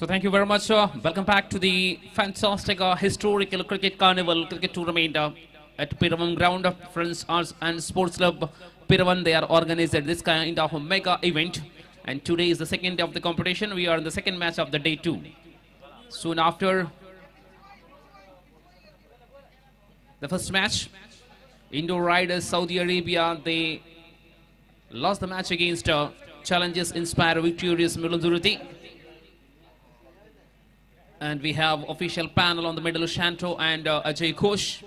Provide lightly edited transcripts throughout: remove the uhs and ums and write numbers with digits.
So thank you very much. Welcome back to the fantastic historical cricket carnival cricket tournament at Piravan Ground. Friends Arts and Sports Club Piravan, they are organized this kind of a mega event. And today is the second day of the competition. We are in the second match of the day 2. Soon after the first match, Indo Riders Saudi Arabia, they lost the match against Challenges Inspire victorious Mulunduruthi. And we have official panel on the middle, Shanto and Ajay Ghosh.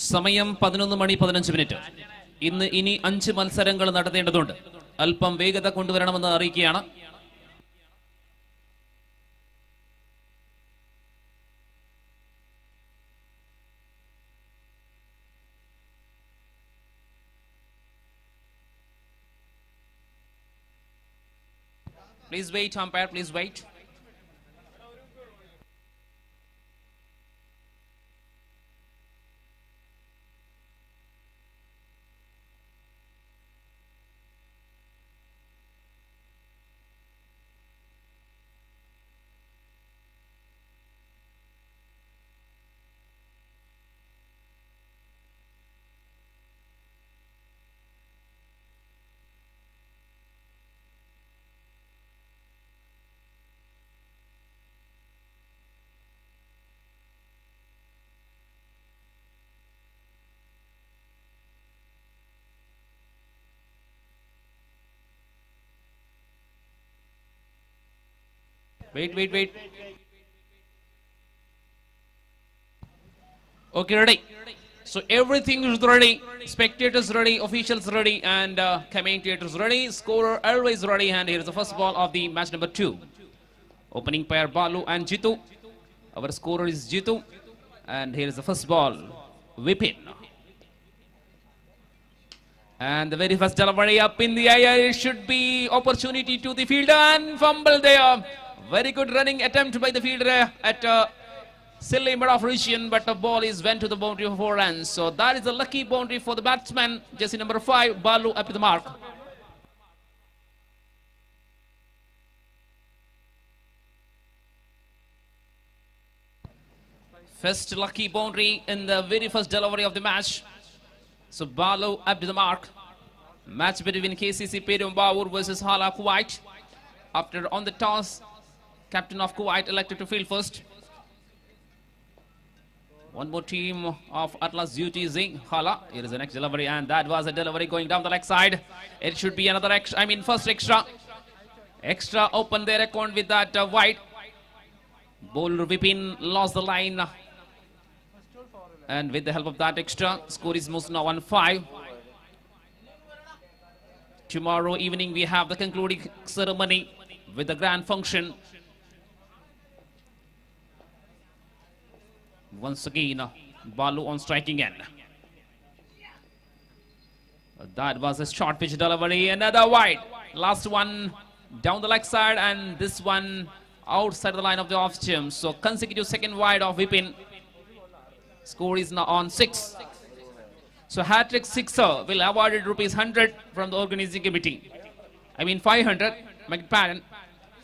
സമയം 11:15. ഇനി 5 മത്സരങ്ങൾ നടത്തേണ്ടതുണ്ട്. അല്പം വേഗത കൊണ്ടുവരണമെന്ന് അറിയിക്കുകയാണ്. Please wait, umpire, please wait. Wait. Okay, ready. So everything is ready. Spectators ready, officials ready, and commentators ready. Scorer always ready. And here is the first ball of the match number 2. Opening pair Balu and Jitu. Our scorer is Jitu. And here is the first ball, Vipin. And the very first delivery up in the air. It should be opportunity to the fielder and fumble there. Very good running attempt by the fielder at silly mid of region, but the ball is went to the boundary for 4 runs. So that is a lucky boundary for the batsman, jersey number 5, Balu up to the mark. First lucky boundary in the very first delivery of the match. So Balu up to the mark. Match between KCC Perumbavoor versus Hala Kuwait. After on the toss, captain of Kuwait elected to field first. One more team of Atlas Duty Zing Hala. Here is the next delivery, and that was a delivery going down the leg side. It should be another extra, first extra. Extra open their account with that wide. Bowler Vipin lost the line. And with the help of that extra, score is most now 1-5. Tomorrow evening we have the concluding ceremony with the grand function. Once again, Balu on striking end. That was a short pitch delivery. Another wide. Last one down the leg side, and this one outside the line of the off stump. So consecutive second wide of Vipin. Score is now on 6. So hat-trick sixer will awarded rupees 100 from the organizing committee. 500. McPadden.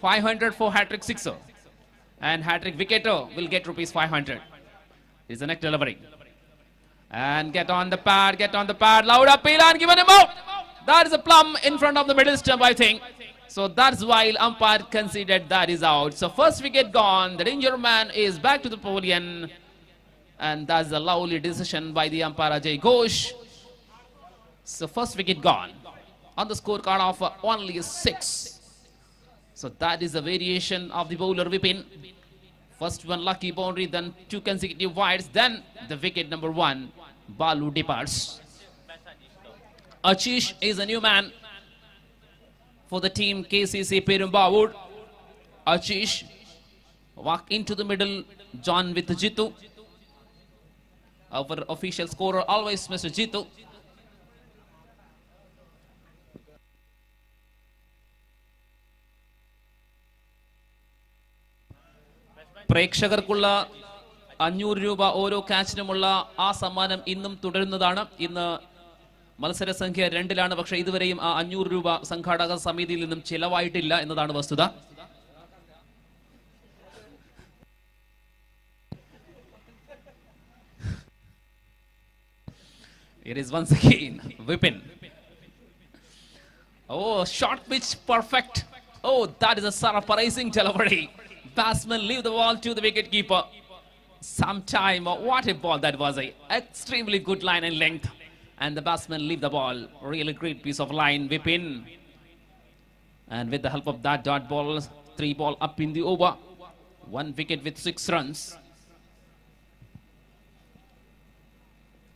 500 for hat-trick sixer. And hat-trick wicketer will get rupees 500. Is the next delivery. And get on the pad. Loud appeal and given him out. That is a plum in front of the middle stump, I think. So that's why umpire considered that is out. So first wicket gone. The danger man is back to the pavilion. And that's a lovely decision by the umpire Ajay Ghosh. So first wicket gone. On the scorecard of only 6. So that is a variation of the bowler Vipin. First one lucky boundary, then 2 consecutive wides, then the wicket number 1, Balu departs. Ashish is a new man for the team KCC Perumbavoor. Ashish Walk into the middle, John with Jitu. Our official scorer always Mr. Jitu. പ്രേക്ഷകർക്കുള്ള 500 രൂപ ഓരോ കാച്ചിനുമുള്ള ആ സമ്മാനം ഇന്നും തുടരുന്നതാണ്. ഇന്ന് മത്സര സംഖ്യ 2-ലാണ്. പക്ഷേ ഇതുവരെയും ആ 500 രൂപ സംഘാടക സമിതിയിൽ നിന്നും ചിലവായിട്ടില്ല എന്നതാണ് വസ്തുത. It is once again Vipin. Oh, short pitch, perfect. Oh, that is a surprising delivery. Batsman leave the ball to the wicket keeper. Sometime, what a ball that was! A extremely good line and length, and the batsman leave the ball. Really great piece of line, Vipin. And with the help of that dot ball, 3 ball up in the over, 1 wicket with 6 runs.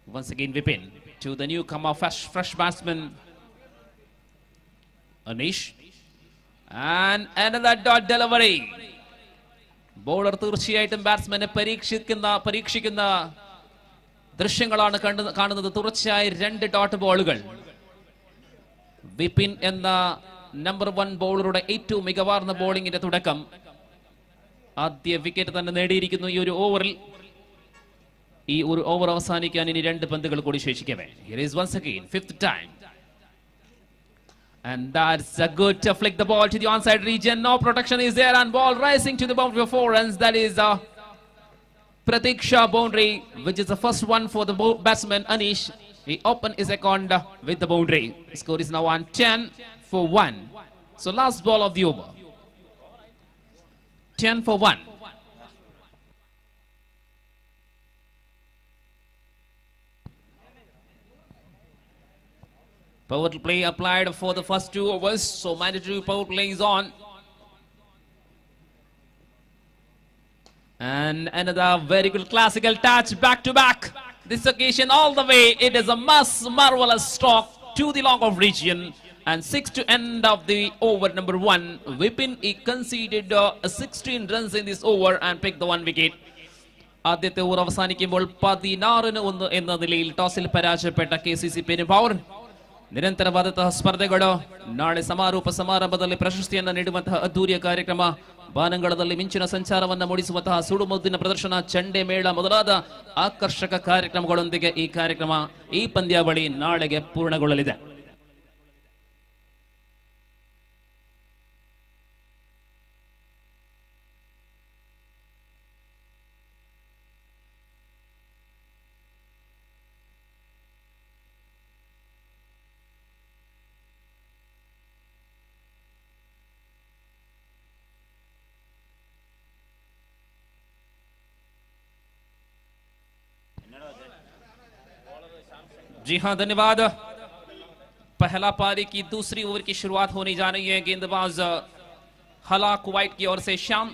Once again, Vipin to the newcomer, fresh batsman Anish, and another dot delivery. Bowler തീർച്ചയായിട്ടും ബാറ്റ്സ്മാനെ പരീക്ഷിക്കുന്ന ദൃശ്യങ്ങളാണ് കാണുന്നത്. തുടർച്ചയായി 2 dot ബോളുകൾ. Vipin എന്ന number 1 ബോളറുടെ ഏറ്റവും മികവാർന്ന ബോളിംഗിന്റെ തുടക്കം. ആദ്യ wicket തന്നെ നേടിയിരിക്കുന്നു ഈ ഒരു ഓവറിൽ. ഈ ഒരു ഓവർ അവസാനിക്കാൻ ഇനി 2 പന്തുകൾ കൂടി ശേഷിക്കവേ. Here is once again 5th time. And that's a good to flick the ball to the onside region. No protection is there, and ball rising to the boundary of 4 runs. That is Pratiksha boundary, which is the first one for the batsman Anish. He opened his account with the boundary. The score is now on 10 for 1. So last ball of the over. 10 for 1. Power play applied for the first 2 overs, so mandatory power play is on. And another very good classical touch, back to back. This occasion all the way, it is a marvelous stroke to the long off region. And 6 to end of the over number 1. Vipin, he conceded 16 runs in this over and picked the 1 wicket. ആദ്യത്തെ over അവസാനിക്കുമ്പോൾ 16-1 എന്ന നിലയിൽ ടോസിൽ പരാജയപ്പെട്ട KCC Perumbavoor ನಿರಂತರವಾದಂತಹ ಸ್ಪರ್ಧೆಗಳು ನಾಳೆ ಸಮಾರಂಭದಲ್ಲಿ ಪ್ರಶಸ್ತಿಯನ್ನು ನೀಡುವಂತಹ ಅದ್ದೂರಿಯ ಕಾರ್ಯಕ್ರಮ, ಬಾನಂಗಳದಲ್ಲಿ ಮಿಂಚಿನ ಸಂಚಾರವನ್ನು ಮೂಡಿಸುವಂತಹ ಸುಡುಮುದ್ದಿನ ಪ್ರದರ್ಶನ, ಚಂಡೆ ಮೇಳ ಮೊದಲಾದ ಆಕರ್ಷಕ ಕಾರ್ಯಕ್ರಮಗಳೊಂದಿಗೆ ಈ ಪಂದ್ಯಾವಳಿ ನಾಳೆಗೆ ಪೂರ್ಣಗೊಳ್ಳಲಿದೆ. जी हाँ, धन्यवाद. पहला पारी की दूसरी ओवर की शुरुआत होने जा रही है. गेंदबाज हला कुवैत की ओर से श्याम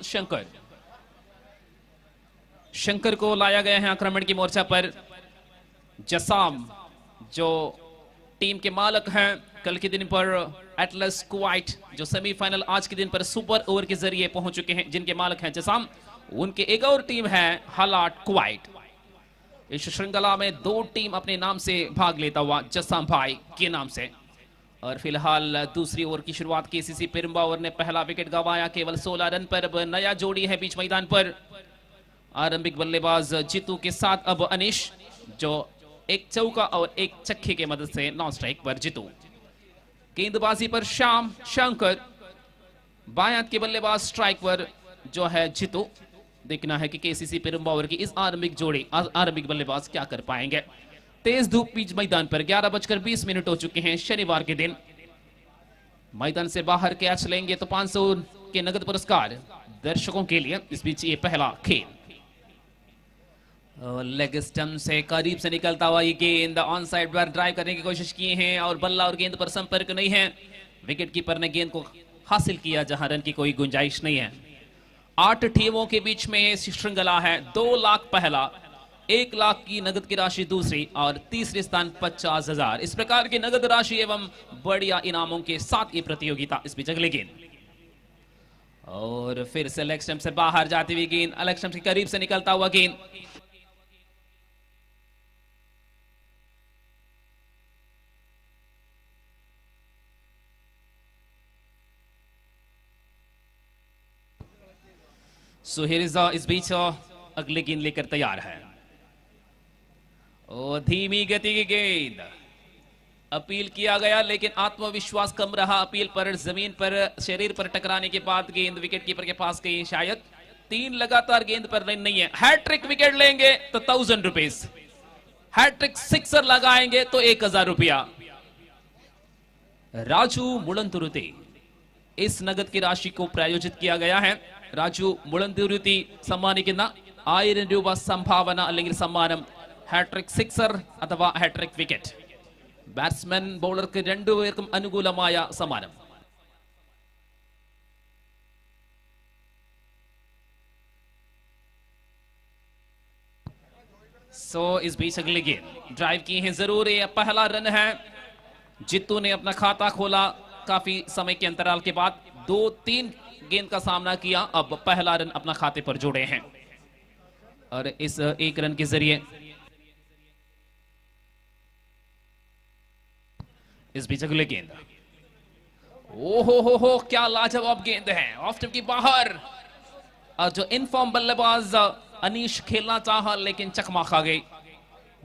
शंकर को लाया गया है आक्रमण की मोर्चा पर. जसाम जो टीम के मालिक हैं, कल के दिन पर एटलस कुवैत जो सेमीफाइनल आज के दिन पर सुपर ओवर के जरिए पहुंच चुके हैं, जिनके मालिक हैं जसाम, उनके एक और टीम है हला कुवैत. इस श्रृंखला में 2 टीम अपने नाम से भाग लेता हुआ जसाम भाई के नाम से. और फिलहाल दूसरी ओवर की शुरुआत KCC पेरुम्बावर ने पहला विकेट गंवाया केवल 16 रन पर. अब नया जोड़ी है बीच मैदान पर. आरंभिक बल्लेबाज जीतू के साथ अब अनिश, जो 1 चौका और 1 छक्के के मदद से नॉन स्ट्राइक पर जीतू. गेंदबाजी पर श्याम शंकर, बाएं हाथ के बल्लेबाज स्ट्राइक पर जो है जीतू. देखना है कि KCC पेरुम्बावर की इस आरंभिक बल्लेबाज क्या कर पाएंगे. तेज धूप बीच मैदान पर 11:20 हो चुके हैं शनिवार के दिन. मैदान से बाहर कैच लेंगे तो 500 के नगद पुरस्कार दर्शकों के लिए. इस बीच ये पहला खेल. लेग स्टंप से करीब से निकलता हुआ ये गेंद ऑन साइड पर ड्राइव करने की कोशिश की है और बल्ला और गेंद पर संपर्क नहीं है. विकेट कीपर ने गेंद को हासिल किया जहां रन की कोई गुंजाइश नहीं है. 8 टीमों के बीच में श्रृंखला है. 2 लाख पहला, 1 लाख की नगद की राशि दूसरी और तीसरे स्थान 50,000. इस प्रकार की नगद राशि एवं बढ़िया इनामों के साथ ये प्रतियोगिता. इस बीच अगले गेंद और फिर से लेग स्टंप से बाहर जाती हुई गेंद, लेग स्टंप के करीब से निकलता हुआ गेंद। सो हियर इज इस बीच अगली गेंद लेकर तैयार है। और धीमी गति की गेंद, अपील किया गया लेकिन आत्मविश्वास कम रहा अपील पर। जमीन पर शरीर पर टकराने के बाद गेंद विकेट कीपर के पास गई। शायद 3 लगातार गेंद पर रन नहीं है। हैट्रिक विकेट लेंगे तो 1000 रुपीज, हैट्रिक सिक्सर लगाएंगे तो 1000 रुपया। राजू मुळंतुरुती, इस नगद की राशि को प्रायोजित किया गया है। രാജു മുളന്തുരുത്തി സമ്മാനിക്കുന്ന 1000 രൂപ സംഭാവന അല്ലെങ്കിൽ സമ്മാനം ഹാട്രിക് സിക്സർ അഥവാ ഹാട്രിക് വിക്കറ്റ്. ബാറ്റ്സ്മാൻ ബൗളർക്ക് രണ്ടുപേർക്കും അനുകൂലമായ സമ്മാനം. सो इस बीच अगली गेंद ड्राइव की है जरूर, ये पहला रन है। जित्तू ने अपना खाता खोला काफी समय के अंतराल के बाद, 2-3 गेंद का सामना किया, अब पहला रन अपना खाते पर जोड़े हैं और इस 1 रन के जरिए इस बीच अगले गेंद, ओहो हो क्या लाजवाब गेंद है, ऑफ स्टंप की बाहर। और जो इनफॉर्म बल्लेबाज अनीश खेलना चाहा लेकिन चकमा खा गई,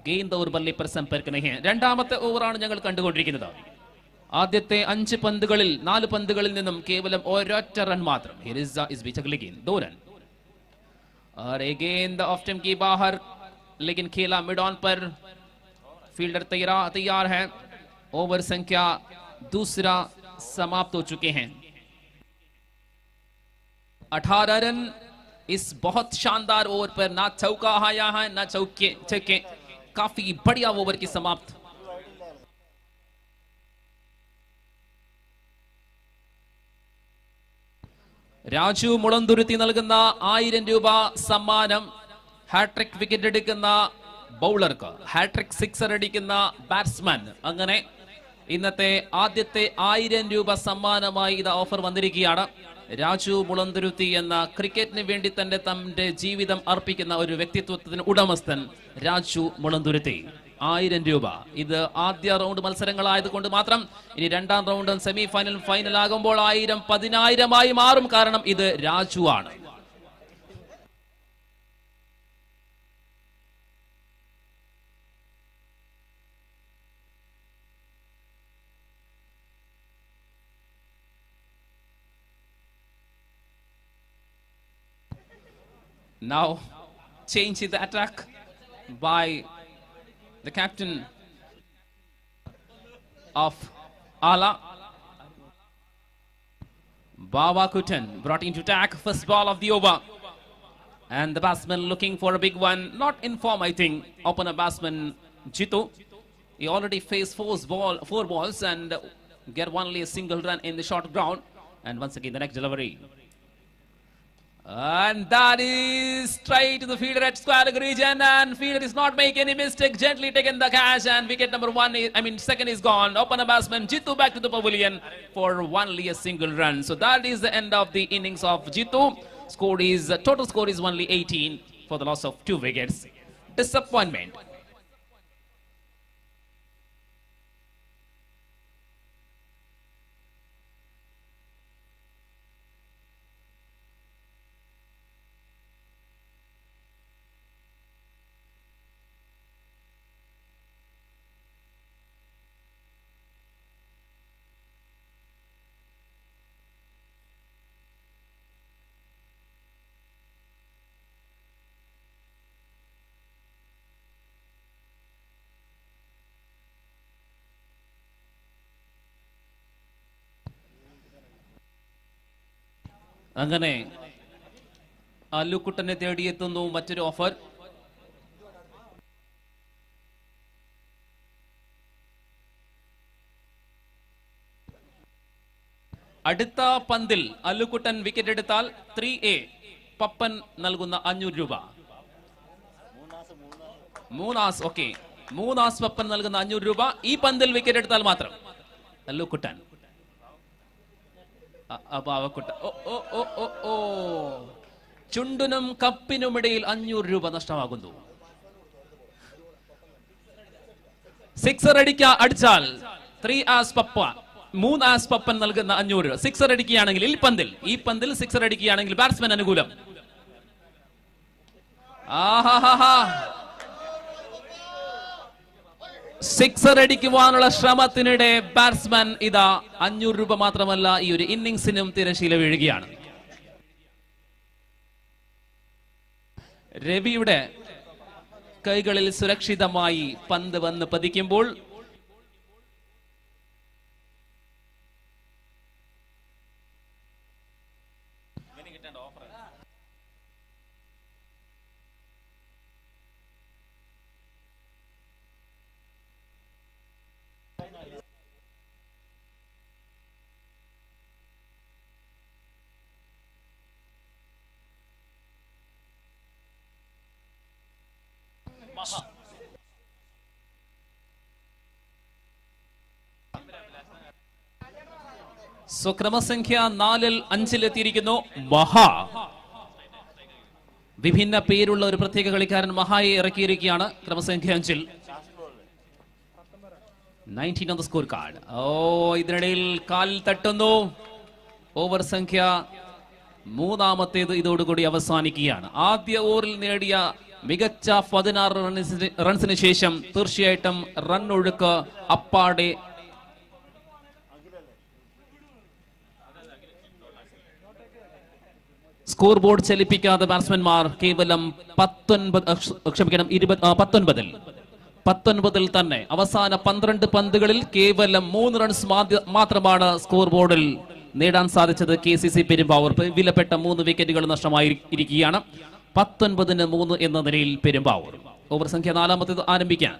गेंद और बल्ले पर संपर्क नहीं है. രണ്ടാമത്തെ ഓവറാണ് ഞങ്ങൾ കണ്ടുകൊണ്ടിരിക്കുന്നത്. ആദ്യത്തെ 5 പന്തുകളിൽ 4 പന്തുകളിൽ നിന്നും കേവലം ഒരൊറ്റ റൺ മാത്രം. Here is बीच अगली गेंद 2 रन और एक गेंद ऑफ स्टंप की बाहर, लेकिन खेला मिड ऑन पर, फील्डर तैयार है. ओवर संख्या दूसरा समाप्त हो चुके हैं. 18 रन इस बहुत शानदार ओवर पर, ना चौका आया है ना छक्के, काफी बढ़िया ओवर की समाप्त. രാജു മുളന്തുരുത്തി നൽകുന്ന 1000 രൂപ സമ്മാനം ഹാട്രിക് വിക്കറ്റ് എടുക്കുന്ന ബൗളർക്ക്, ഹാട്രിക് സിക്സർ അടിക്കുന്ന ബാറ്റ്സ്മാൻ. അങ്ങനെ ഇന്നത്തെ ആദ്യത്തെ 1000 രൂപ സമ്മാനമായി ഇത് ഓഫർ വന്നിരിക്കുകയാണ്. രാജു മുളന്തുരുത്തി എന്ന ക്രിക്കറ്റിന് വേണ്ടി തന്റെ ജീവിതം അർപ്പിക്കുന്ന ഒരു വ്യക്തിത്വത്തിന് ഉടമസ്ഥൻ രാജു മുളന്തുരുത്തി. 1000 രൂപ. ഇത് ആദ്യ റൗണ്ട് മത്സരങ്ങളായതുകൊണ്ട് മാത്രം. ഇനി രണ്ടാം റൗണ്ട് സെമി ഫൈനൽ, ഫൈനൽ ആകുമ്പോൾ 1000 10,000 മാറും. കാരണം ഇത് രാജു ആണ്. Now change the attack by the captain of Ala, Bawa Kutan, brought into attack. First ball of the over, and the batsman looking for a big one. Not in form, I think. Opener batsman Jitu, he already faced 4 balls and get only a single run in the short ground. And once again the next delivery, and that is straight to the fielder at square leg region, and fielder is not making any mistake, gently taken the catch, and wicket number 1 second is gone. Opener batsman Jitu back to the pavilion for only a single run. So that is the end of the innings of Jitu. Total score is only 18 for the loss of 2 wickets. Disappointment. അങ്ങനെ അല്ലുക്കുട്ടനെ തേടിയെത്തുന്നു മറ്റൊരു offer. അടുത്ത പന്തിൽ അല്ലുക്കുട്ടൻ wicket എടുത്താൽ 3A Pappan നൽകുന്ന 500 രൂപ. മൂന്നാസ് പപ്പൻ നൽകുന്ന 500 രൂപ. ഈ പന്തിൽ വിക്കറ്റ് എടുത്താൽ മാത്രം അല്ലുക്കുട്ടൻ. അപാവക്കുട്ട. ഓ ഓ ഓ ഓ ഓ, ചുണ്ടിനും കപ്പിനുമിടയിൽ 500 രൂപ നഷ്ടമാകുന്നു. സിക്സർ അടിച്ചാൽ 3 ആസ് പപ്പ, 3 ആസ് പപ്പൻ നൽകുന്ന 500. സിക്സർ അടിക്കുകയാണെങ്കിൽ ഈ പന്തിൽ സിക്സർ അടിക്കുകയാണെങ്കിൽ ബാറ്റ്സ്മാൻ അനുകൂലം. സിക്സർ അടിക്കുവാനുള്ള ശ്രമത്തിനിടെ ബാറ്റ്സ്മാൻ ഇതാ 500 രൂപ മാത്രമല്ല ഈ ഒരു ഇന്നിംഗ്സിനും തിരശീല വീഴുകയാണ്. രവിയുടെ കൈകളിൽ സുരക്ഷിതമായി പന്ത് വന്ന് പതിക്കുമ്പോൾ ക്രമസംഖ്യ 4-ൽ 5-ലെത്തിയിരിക്കുന്നു. മഹാ, വിഭിന്ന പേരുള്ള ഒരു പ്രത്യേക കളിക്കാരൻ മഹായെ ഇറക്കിയിരിക്കുകയാണ്. ക്രമസംഖ്യ 5-ൽ 19 ഓൺ ദ സ്കോർ കാർഡ്. ഇതിനിടയിൽ കാൽ തട്ടുന്നു. ഓവർ സംഖ്യ 3-ാമത്തേത് ഇതോടുകൂടി അവസാനിക്കുകയാണ്. ആദ്യ ഓവറിൽ നേടിയ മികച്ച 16 റൺസിന് ശേഷം തീർച്ചയായിട്ടും റൺ ഒഴുക്ക് അപ്പാടെ സ്കോർ ബോർഡ് ചലിപ്പിക്കാതെ ബാറ്റ്സ്മാൻമാർ കേവലം 19-ൽ തന്നെ അവസാന 12 പന്തുകളിൽ കേവലം 3 റൺസ് മാത്രമാണ് സ്കോർ ബോർഡിൽ നേടാൻ സാധിച്ചത്. KCC പെരുമ്പാവൂർ വിലപ്പെട്ട 3 വിക്കറ്റുകൾ നഷ്ടമായിരിക്കുകയാണ്. 19-3 എന്ന നിലയിൽ പെരുമ്പാവൂർ. ഓവർ സംഖ്യ 4-ാമത്തേത് ആരംഭിക്കാൻ.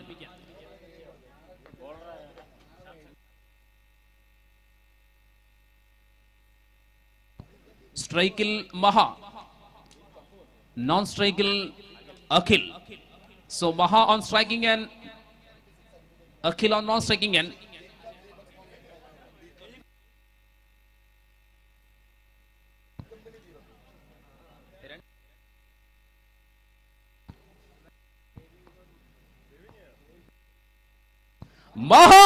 സ്ട്രൈക്കിൽ മഹാ, നോൺ സ്ട്രൈക്കിൽ അഖിൽ. സോ മഹാ on striking and Akhil on non striking and. മഹാ,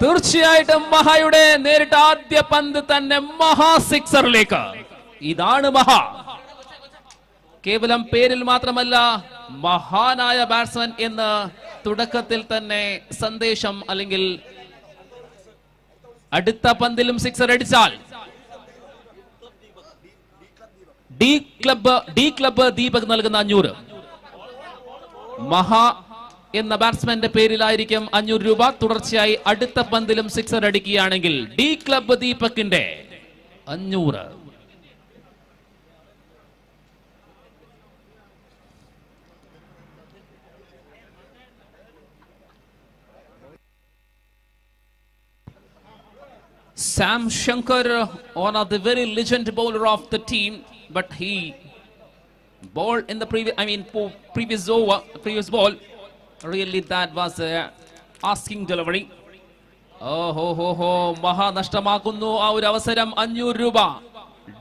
തീർച്ചയായിട്ടും മഹായുടെ നേരിട്ട ആദ്യ പന്ത് തന്നെ മഹാ സിക്സറിലേക്ക്. ഇതാണ് മഹാ. കേവലം പേരിൽ മാത്രമല്ല മഹാനായ ബാറ്റ്സ്മാൻ എന്ന് തുടക്കത്തിൽ തന്നെ സന്ദേശം, അല്ലെങ്കിൽ അടുത്ത പന്തിലും സിക്സർ അടിച്ചാൽ ഡി ക്ലബ്ബ് ദീപക് നൽകുന്ന 500. മഹാ എന്ന ബാറ്റ്സ്മാന്റെ പേരിലായിരിക്കും 500 രൂപ. തുടർച്ചയായി അടുത്ത പന്തിലും സിക്സർ അടിക്കുകയാണെങ്കിൽ ഡി ക്ലബ്ബ് ദീപകിന്റെ 500. Sam Shankar, one of the very legend bowler of the team, but he bowled in the previous ball. Really, that was a asking delivery. മഹാ നഷ്ടമാക്കുന്നു ആ ഒരു അവസരം. 500 രൂപ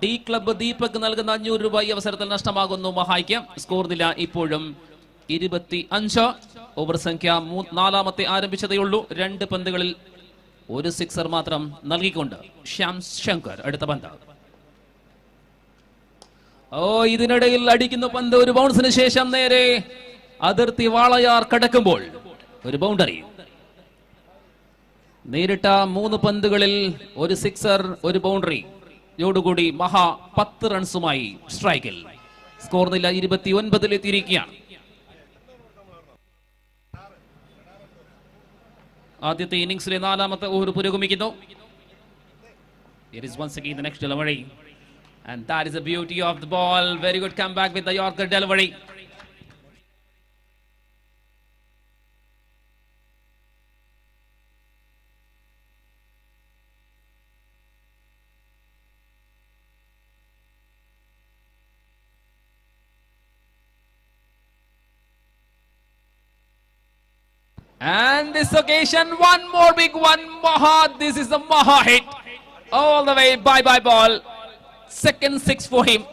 ഡി ക്ലബ്ബ് ദീപക് നൽകുന്ന 500 രൂപ ഈ അവസരത്തിൽ നഷ്ടമാകുന്നു മഹായ്ക്ക്. സ്കോർ നില ഇപ്പോഴും 25. ഓവർ സംഖ്യ 4-ാമത്തെ ആരംഭിച്ചതേ ഉള്ളൂ. 2 പന്തുകളിൽ 1 സിക്സർ മാത്രം നൽകിക്കൊണ്ട് ശ്യാം ശങ്കർ അടുത്ത പന്ത്. ഇതിനിടയിൽ അടിക്കുന്ന പന്ത് ഒരു ബൗൺസിന് ശേഷം നേരെ അതിർത്തി വാളയാർ കടക്കുമ്പോൾ ഒരു ബൗണ്ടറി. നേരിട്ട 3 പന്തുകളിൽ 1 സിക്സർ, 1 ബൗണ്ടറി യോടുകൂടി മഹാ 10 റൺസുമായി സ്ട്രൈക്കിൽ. സ്കോർ നില 29-ലെത്തിയിരിക്കുകയാണ്. ആദ്യത്തെ ഇന്നിംഗ്സിലെ 4-ാമത്തെ ഓവർ പുരോഗമിക്കുന്നു. It is once again the next delivery, and that is the beauty of the ball. Very good comeback with the Yorker delivery. And this occasion, one more big one, Maha. This is the Maha hit. all the way. Bye ball. Second six for him.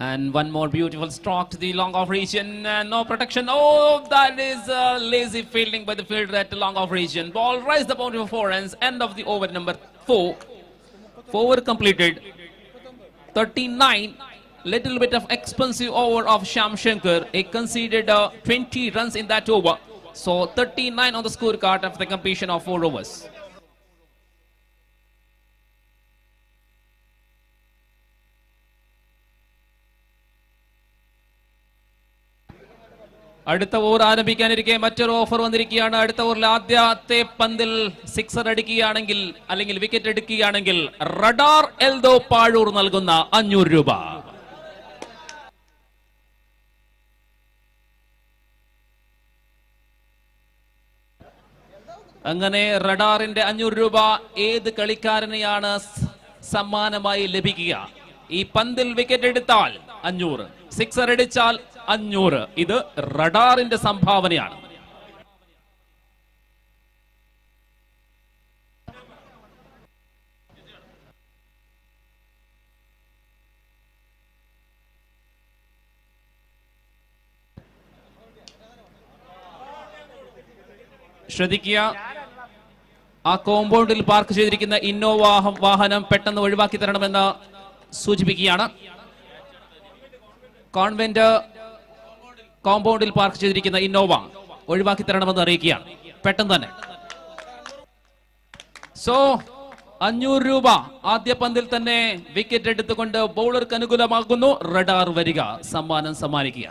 And one more beautiful stroke to the long off region. No protection. Oh, that is lazy fielding by the fielder at the long off region. Ball rise the boundary for 4 runs. End of the over number 4. 4 completed. 39. Little bit of expensive over of Sham Shankar. He conceded 20 runs in that over. So 39 on the scorecard after the completion of 4 overs. അടുത്ത over ആരംഭിക്കാനിരിക്കെ മറ്റൊരു offer വന്നിരിക്കുകയാണ്. അടുത്ത ഓവറിൽ ആദ്യത്തെ പന്തിൽ sixer അടിക്കുകയാണെങ്കിൽ അല്ലെങ്കിൽ wicket എടുക്കുകയാണെങ്കിൽ radar Eldho Pazhoor നൽകുന്ന 500 രൂപ. അങ്ങനെ റഡാറിന്റെ 500 രൂപ ഏത് കളിക്കാരനെയാണ് സമ്മാനമായി ലഭിക്കുക? ഈ പന്തിൽ വിക്കറ്റ് എടുത്താൽ 500, സിക്സർ അടിച്ചാൽ 500. ഇത് റഡാറിന്റെ സംഭാവനയാണ്. ശ്രദ്ധിക്കുക, ആ കോമ്പൗണ്ടിൽ പാർക്ക് ചെയ്തിരിക്കുന്ന ഇന്നോവ വാഹനം പെട്ടെന്ന് ഒഴിവാക്കി തരണമെന്ന് സൂചിപ്പിക്കുകയാണ്. കോൺവെന്റ് കോമ്പൗണ്ടിൽ പാർക്ക് ചെയ്തിരിക്കുന്ന ഇന്നോവ ഒഴിവാക്കി തരണമെന്ന് അറിയിക്കുകയാണ് പെട്ടെന്ന് തന്നെ. സോ 500 രൂപ ആദ്യ പന്തിൽ തന്നെ വിക്കറ്റ് എടുത്തുകൊണ്ട് ബൗളർക്ക് അനുകൂലമാകുന്നു. റഡാർ വരിക, സമ്മാനം സമ്മാനിക്കുക.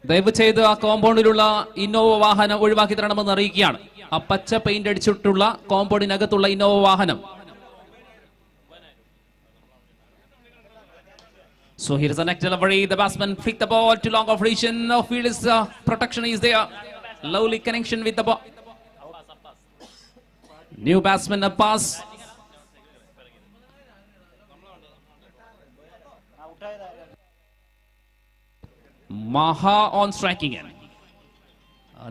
ദയവ് ചെയ്ത് ആ കോമ്പൗണ്ടിലുള്ള ഇന്നോവ വാഹനം ഒഴിവാക്കി തരണമെന്ന് അറിയിക്കുകയാണ്. ആ പച്ച പെയിന്റ് അടിച്ചിട്ടുള്ള കോമ്പൗണ്ടിനകത്തുള്ള ഇന്നോവ വാഹനം. So here is the next delivery. The batsman flicked the ball to long off region. No field is protection is there. Lovely connection with the ball. New batsman a pass. Maha on striking end.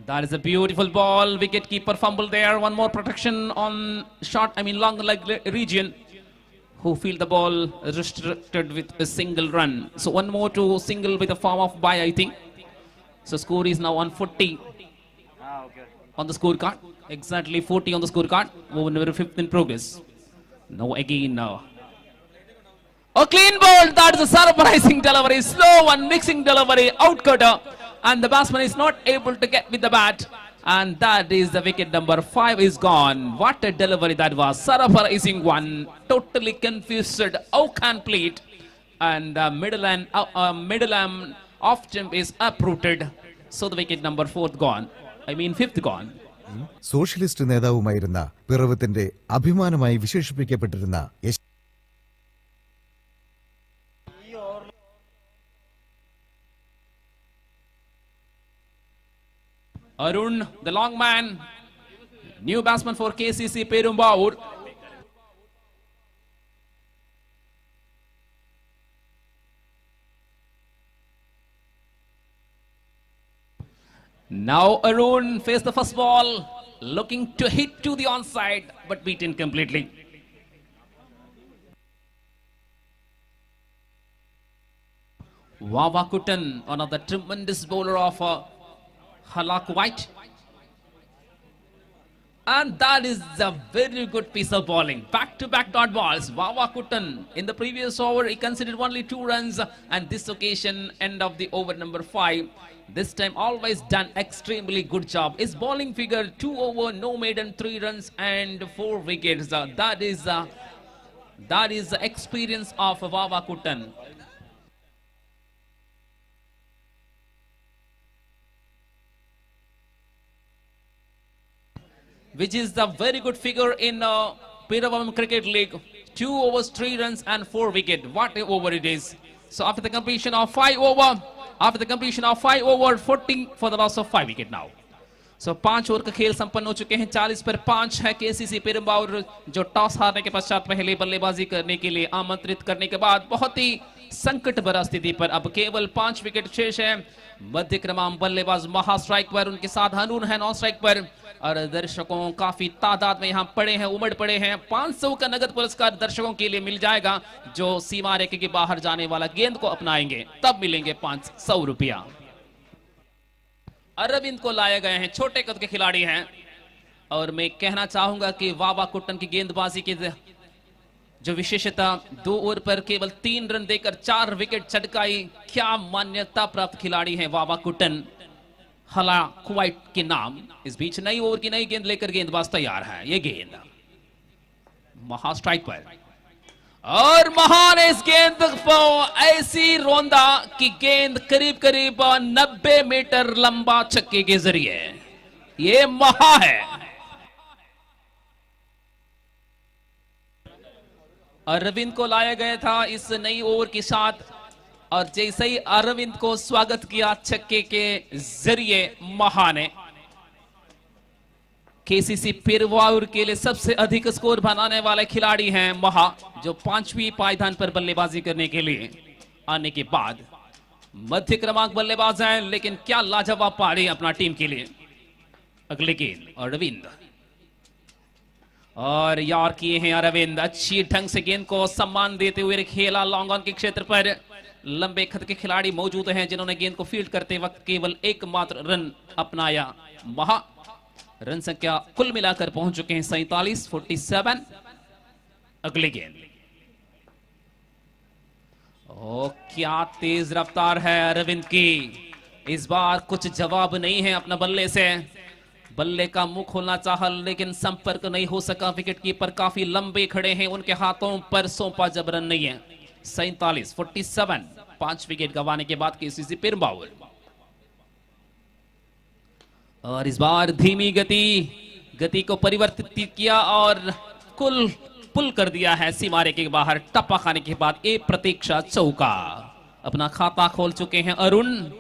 That is a beautiful ball. Wicket keeper fumble there. One more protection on long leg region. Who feel the ball restricted with a single run. So one more to single with a form of bye, I think. So score is now 140 on the scorecard. Exactly 40 on the scorecard. Over number 5th in progress. Now again now. A clean ball, that is a surprising delivery, slow and mixing delivery, outcutter, and the batsman is not able to get with the bat, and that is the wicket number 5 is gone. What a delivery that was, surprising one, totally confused, out complete, and middle arm off jump is uprooted, so the wicket number 4th gone, 5th gone. Socialist നേതാവുമായിരുന്ന പിറവത്തിന്റെ അഭിമാനമായി വിശേഷിപ്പിക്കപ്പെട്ടിരുന്ന Arun, the long man, new batsman for KCC Perumbaur. Now Arun faced the first ball, looking to hit to the onside, but beaten completely. Wavakutan, one of the tremendous bowler of Halak White, and that is a very good piece of bowling. Back-to-back dot balls. Wavakutan in the previous over he considered only 2 runs, and this occasion end of the over number 5. This time always done extremely good job. His bowling figure 2 over, no maiden, 3 runs and 4 wickets. That is the experience of Wavakutan. Which is the very good figure in Piravam Cricket League. 2 overs, 3 runs and 4 wickets. What a over it is. So after the completion of 5 over 40 for the loss of 5 wicket now. So 5 over का खेल संपन्न हो चुके हैं। 40 पर 5 है KCC Perumbavoor, जो toss हारने के पश्चात पहले बल्लेबाजी करने के लिए आमंत्रित करने के बाद बहुत ही संकट भरा स्थिति पर अब केवल 5 विकेट शेष है। मध्य क्रमांक बल्लेबाज महा स्ट्राइक पर, उनके साथ हनून है नॉन स्ट्राइक पर, और दर्शकों काफी तादाद में यहाँ पड़े हैं, उमड़ पड़े हैं। 500 का नगद पुरस्कार दर्शकों के लिए मिल जाएगा जो सीमा रेखा के बाहर जाने वाला गेंद को अपनाएंगे, तब मिलेंगे 500 रुपया। अरविंद को लाए गए हैं, छोटे कद के खिलाड़ी हैं, और मैं कहना चाहूंगा कि वावा कुट्टन की गेंदबाजी की जो विशेषता, 2 ओवर पर केवल 3 रन देकर 4 विकेट चटकाई, क्या मान्यता प्राप्त खिलाड़ी हैं वावा कुट्टन, हला कुवैत के नाम। इस बीच नई ओवर की नई गेंद लेकर गेंदबाज तैयार है। ये गेंद महा स्ट्राइक पर, और महा ने इस गेंद को ऐसी रोंदा कि गेंद करीब करीब 90 मीटर लंबा छक्के के जरिए, ये महा है। अरविंद को लाया गया था इस नई ओवर के साथ, और जैसे ही अरविंद को स्वागत किया छक्के के जरिए महा ने, केसीसी पेरुम्बावूर के लिए सबसे अधिक स्कोर बनाने वाले खिलाड़ी हैं महा, जो 5वीं पायदान पर बल्लेबाजी करने के लिए आने के बाद मध्य क्रमांक बल्लेबाज हैं, लेकिन क्या लाजवाब पारी अपना टीम के लिए। अगले गेंद अरविंद, और यार किए हैं अरविंद, अच्छी ढंग से गेंद को सम्मान देते हुए खेला लॉन्ग ऑन के क्षेत्र पर। लंबे खत के खिलाड़ी मौजूद हैं जिन्होंने गेंद को फील्ड करते वक्त केवल एकमात्र रन अपनाया। महा रन संख्या कुल मिलाकर पहुंच चुके हैं 47। अगले गेंद, ओ क्या तेज रफ्तार है अरविंद की, इस बार कुछ जवाब नहीं है अपना बल्ले से। बल्ले का मुंह खोलना चाहा लेकिन संपर्क नहीं हो सका। विकेट कीपर काफी लंबे खड़े हैं, उनके हाथों पर सौंपा जब रन नहीं है। 47 5 विकेट गंवाने के बाद केसीसी पेरुम्बावूर, और इस बार धीमी गति को परिवर्तित किया और कुल पुल कर दिया है सीमा रेखा के बाहर। टप्पा खाने के बाद एक प्रतीक्षा चौका, अपना खाता खोल चुके हैं अरुण।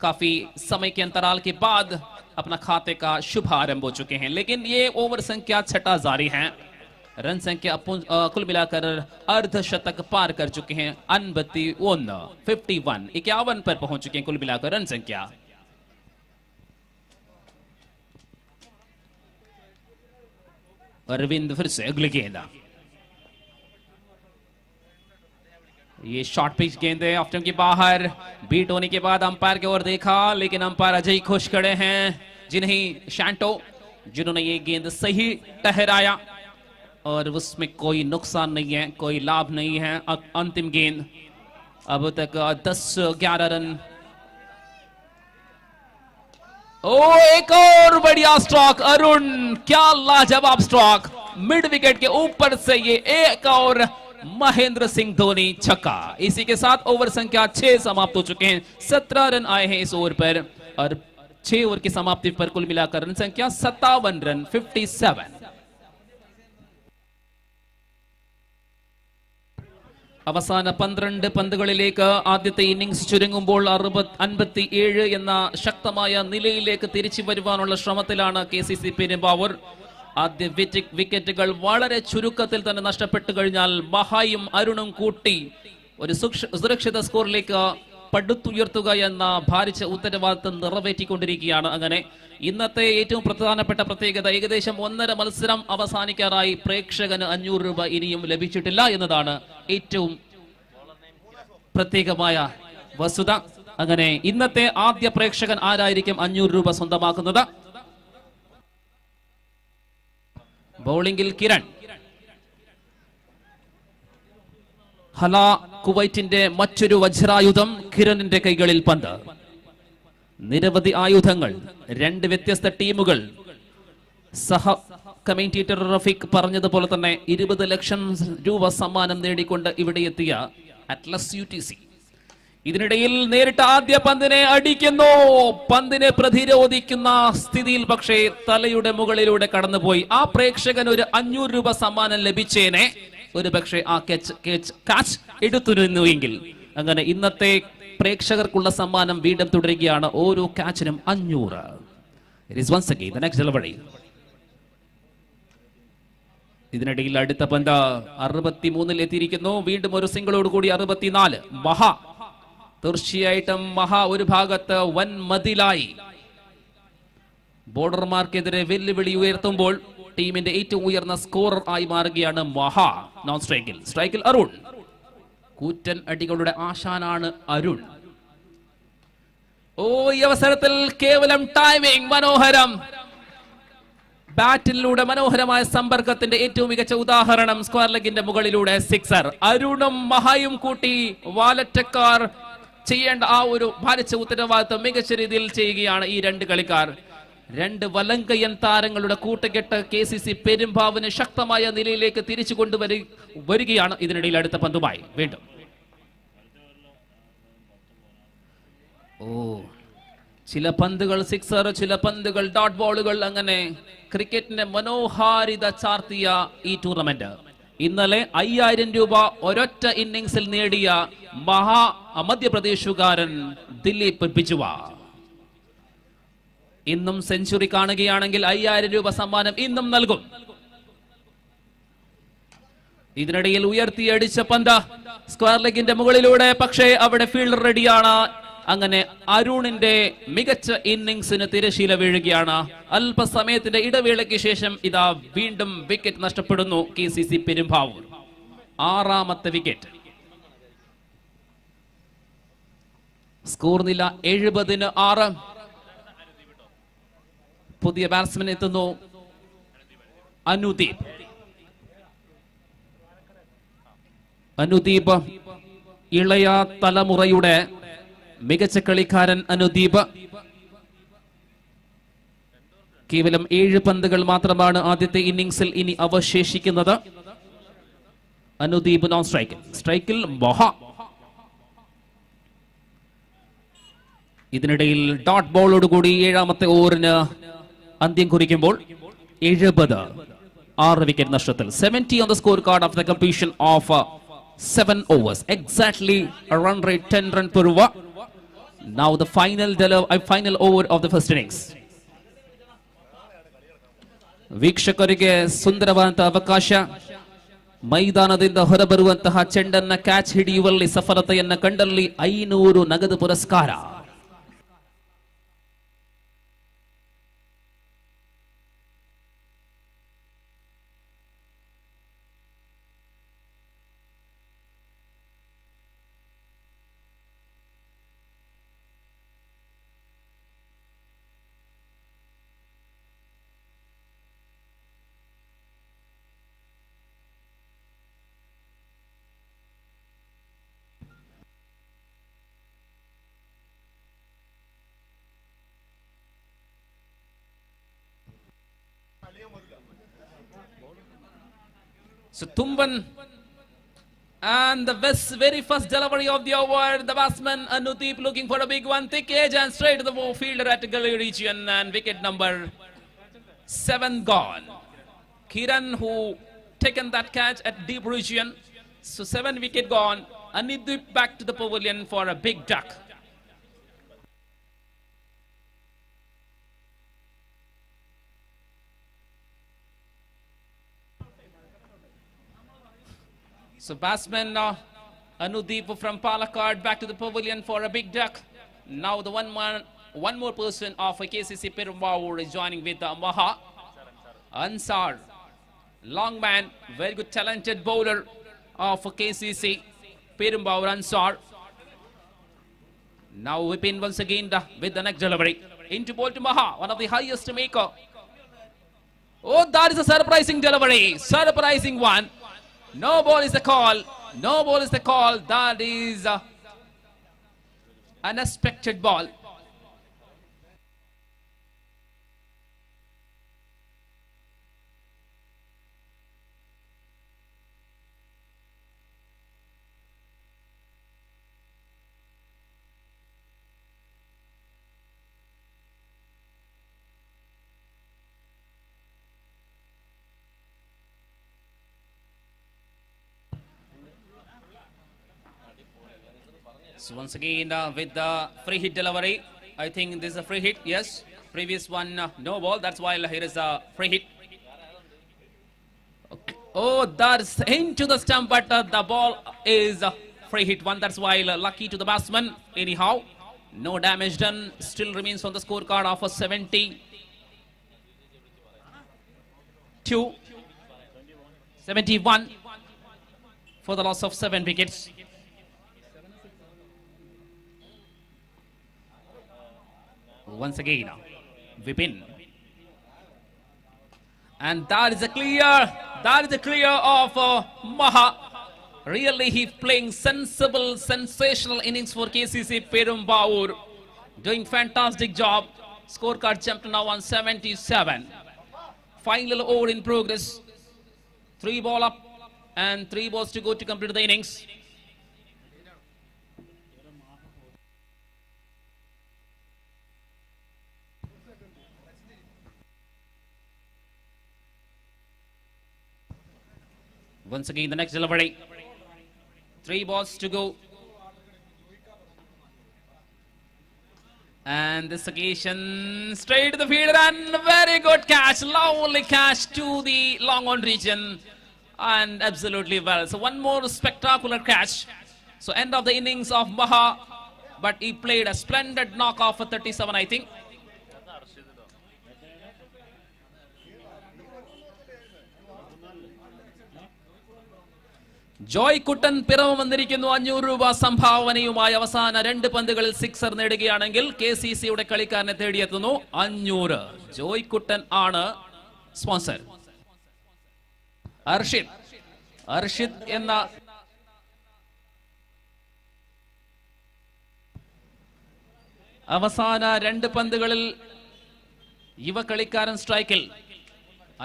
काफी समय के अंतराल के बाद अपना खाते का शुभारंभ हो चुके हैं, लेकिन ये ओवर संख्या 6 जारी है। रन संख्या कुल मिलाकर अर्धशतक पार कर चुके हैं। 51 पर पहुंच चुके हैं कुल मिलाकर रन संख्या। अरविंद फिर से अगली गेंद, ये शॉर्ट पिच गेंद है ऑफ स्टंप के बाहर। बीट होने के बाद अंपायर की ओर देखा, लेकिन अंपायर अजय खुश खड़े हैं, जिन्हें शैंटो, जिन्होंने ये गेंद सही ठहराया, और उसमें कोई नुकसान नहीं है, कोई लाभ नहीं है। अंतिम गेंद, अब तक 10-11 रन। ओ एक और बढ़िया स्ट्रोक अरुण, क्या लाजवाब स्ट्रोक, मिड विकेट के ऊपर से ये एक और महेंद्र सिंह धोनी छक्का। इसी के साथ ओवर संख्या 6 समाप्त हो चुके हैं। 17 रन आए हैं इस ओवर पर, और 6 ओवर की समाप्ति पर कुल मिलाकर रन संख्या 57 रन 57। അവസാന 12 പന്തുകളിലേക്ക് ആദ്യത്തെ ഇന്നിംഗ്സ് ചുരുങ്ങുമ്പോൾ 57 എന്ന ശക്തമായ നിലയിലേക്ക് തിരിച്ചു വരുവാനുള്ള ശ്രമത്തിലാണ് കെസിസി പെരുമ്പാവൂർ. ആദ്യ വിക്കറ്റുകൾ വളരെ ചുരുക്കത്തിൽ തന്നെ നഷ്ടപ്പെട്ടു കഴിഞ്ഞാൽ മഹായും അരുണും കൂട്ടി ഒരു സുരക്ഷിത സ്കോറിലേക്ക് പടുത്തുയർത്തുക എന്ന ഭാരിച്ച ഉത്തരവാദിത്തം നിറവേറ്റിക്കൊണ്ടിരിക്കുകയാണ്. അങ്ങനെ ഇന്നത്തെ ഏറ്റവും പ്രധാനപ്പെട്ട പ്രത്യേകത, ഏകദേശം 1.5 മത്സരം അവസാനിക്കാറായി, പ്രേക്ഷകന് 500 രൂപ ഇനിയും ലഭിച്ചിട്ടില്ല എന്നതാണ് ഏറ്റവും പ്രത്യേകമായ വസ്തുത. അങ്ങനെ ഇന്നത്തെ ആദ്യ പ്രേക്ഷകൻ ആരായിരിക്കും 500 രൂപ സ്വന്തമാക്കുന്നത്? ബൗളിംഗിൽ കിരൺ. ഹല കുവൈറ്റിന്റെ മറ്റൊരു വജ്രായുധം കിരണിന്റെ കൈകളിൽ പന്ത്. നിരവധി ആയുധങ്ങൾ, 2 വ്യത്യസ്ത ടീമുകൾ. സഹ കമന്റേറ്റർ റഫീഖ് പറഞ്ഞതുപോലെ തന്നെ 20 ലക്ഷം രൂപ സമ്മാനം നേടിക്കൊണ്ട് ഇവിടെ എത്തിയ അറ്റ്ലസ് UTC ഇതിനിടയിൽ നേരിട്ട് ആദ്യ പന്തിനെ അടിക്കുന്നു. പന്തിനെ പ്രതിരോധിക്കുന്ന സ്ഥിതിയിൽ പക്ഷേ തലയുടെ മുകളിലൂടെ കടന്നുപോയി. ആ പ്രേക്ഷകൻ ഒരു 500 രൂപ സമ്മാനം ലഭിച്ചേനെ ഒരു പക്ഷേ ആ ക്യാച്ച് എടുത്തിരുന്നുവെങ്കിൽ. അങ്ങനെ ഇന്നത്തെ പ്രേക്ഷകർക്കുള്ള സമ്മാനം വീണ്ടും തുടരുകയാണ്. ഓരോ ക്യാച്ചിനും 500. It is once again the next delivery. ഇതിനിടയിൽ അടുത്ത പന്ത് 63 എത്തിയിരിക്കുന്നു. വീണ്ടും ഒരു സിംഗിളോട് കൂടി 64. മഹാ, തീർച്ചയായിട്ടും മഹാ ഒരു ഭാഗത്ത് വൻ മതിലായി ബോർഡർമാർക്കെതിരെ വെല്ലുവിളി ഉയർത്തുമ്പോൾ ടീമിന്റെ ഏറ്റവും ഉയർന്ന സ്കോറർ ആയി മാറുകയാണ് മഹാ. നോൺ സ്ട്രൈക്കിൽ അരുൺ. കൂറ്റൻ അടികളുടെ ആശാനാണ് അരുൺ. ഈ അവസരത്തിൽ കേവലം ടൈമിംഗ് മനോഹരം. ബാറ്റിലൂടെ മനോഹരമായ സമ്പർക്കത്തിന്റെ ഏറ്റവും മികച്ച ഉദാഹരണം. സ്ക്വയർ ലെഗിന്റെ മുകളിലൂടെ സിക്സർ. അരുണും മഹായും കൂട്ടി വാലറ്റക്കാർ ചെയ്യേണ്ട ആ ഒരു ഭാരിച്ച ഉത്തരവാദിത്വം മികച്ച രീതിയിൽ ചെയ്യുകയാണ് ഈ രണ്ട് കളിക്കാർ. രണ്ട് വലങ്കയ്യൻ താരങ്ങളുടെ കൂട്ടുകെട്ട് KCC പെരുമ്പാവിന് ശക്തമായ നിലയിലേക്ക് തിരിച്ചു കൊണ്ടുവരികയാണ്. ഇതിനിടയിൽ അടുത്ത പന്തുമായി വീണ്ടും ചില പന്തുകൾ സിക്സർ, ചില പന്തുകൾ ഡോട്ട് ബോളുകൾ. അങ്ങനെ ക്രിക്കറ്റിന്റെ മനോഹാരിത ചാർത്തിയ ഈ ടൂർണമെന്റ് ഇന്നലെ 5000 രൂപ ഒരൊറ്റ ഇന്നിംഗ്സിൽ നേടിയ മധ്യപ്രദേശുകാരൻ ദിലീപ് ബിജുവ ഇന്നും സെഞ്ചുറി കാണുകയാണെങ്കിൽ 5000 രൂപ സമ്മാനം ഇന്നും നൽകും. ഇതിനിടയിൽ ഉയർത്തിയടിച്ച പന്ത് സ്ക്വയർ ലെഗിന്റെ മുകളിലൂടെ, പക്ഷേ അവിടെ ഫീൽഡർ റെഡിയാണ്. അങ്ങനെ അരുണിന്റെ മികച്ച ഇന്നിംഗ്സിന് തിരശീല വീഴുകയാണ്. അല്പസമയത്തിന്റെ ഇടവേളയ്ക്ക് ശേഷം ഇതാ വീണ്ടും വിക്കറ്റ് നഷ്ടപ്പെടുന്നു KCC പെരുമ്പാവൂർ. 6ാമത്തെ വിക്കറ്റ്. സ്കോർ നില 70-6. പുതിയ ബാറ്റ്സ്മാൻ എത്തുന്നു, അനുദീപ്. അനുദീപ് ഇളയ തലമുറയുടെ മികച്ച കളിക്കാരൻ. അനുദീപ് കേവലം 7 പന്തുകൾ മാത്രമാണ് ആദ്യത്തെ ഇന്നിംഗ്സിൽ ഇനി അവശേഷിക്കുന്നത്. അനുദീപ് നോൺ സ്ട്രൈക്കിൽ മൊഹ. ഇതിനിടയിൽ ഡോട്ട് ബോളോടുകൂടി 7ാമത്തെ ഓവറിന് അന്ത്യം കുറിക്കുമ്പോൾ 70. 6 വിക്കറ്റ് നഷ്ടത്തിൽ. 70 on the scorecard of the completion of 7 overs. Exactly a run rate 10 run per over. Now the final over of the first innings. ವೀಕ್ಷಕರಿಗೆ ಸುಂದರವಾದಂತಹ ಅವಕಾಶ. ಮೈದಾನದಿಂದ ಹೊರಬರುವಂತಹ ಚೆಂಡನ್ನ ಕ್ಯಾಚ್ ಹಿಡಿಯುವಲ್ಲಿ ಸಫಲತೆಯನ್ನ ಕಂಡಲ್ಲಿ 500 ನಗದು ಪುರಸ್ಕಾರ. So Tumban and the very first delivery of the over, the batsman Anudeep looking for a big one, thick edge and straight to the fielder at gully region, and wicket number 7 gone. Kiran who taken that catch at deep region, so 7 wicket gone. Anudeep back to the pavilion for a big duck. So batsman Anudeep from Palakkad back to the pavilion for a big duck. Now the one more person of KCC Perumbavoor is joining with Maha. Ansar, long man, very good talented bowler of KCC Perumbavoor. Ansar. Now Vipin once again with the next delivery. Into ball to Maha, one of the highest maker. Oh, that is a surprising delivery. Surprising one. No ball is the call. No ball is the call. That is unexpected ball. So once again with the free hit delivery, I think this is a free hit. Yes, previous one no ball. That's why here is a free hit. Okay. Oh, that's into the stump, but the ball is a free hit one. That's why lucky to the batsman. Anyhow, no damage done. Still remains on the scorecard of a 72, 71 for the loss of 7 wickets. Once again, Vipin. And that is a clear of Maha. Really, he playing sensible, sensational innings for KCC Perumbaur. Doing fantastic job. Scorecard jumped now on 77. Final over in progress. 3 ball up and 3 balls to go to complete the innings. Once again, the next delivery. 3 balls to go. And this occasion, straight to the fielder and very good catch. Lovely catch to the long on region. And absolutely well. So one more spectacular catch. So end of the innings of Maha. But he played a splendid knock off for 37, I think. Joy കുട്ടൻ പിറവ വന്നിരിക്കുന്നു. 500 രൂപ സംഭാവനയുമായി അവസാന 2 പന്തുകളിൽ 6 നേടുകയാണെങ്കിൽ KCCയുടെ കളിക്കാരനെ തേടിയെത്തുന്നു 500. ജോയ് കുട്ടൻ ആണ് sponsor. Arshid എന്ന അവസാന 2 പന്തുകളിൽ യുവ കളിക്കാരൻ സ്ട്രൈക്കിൽ.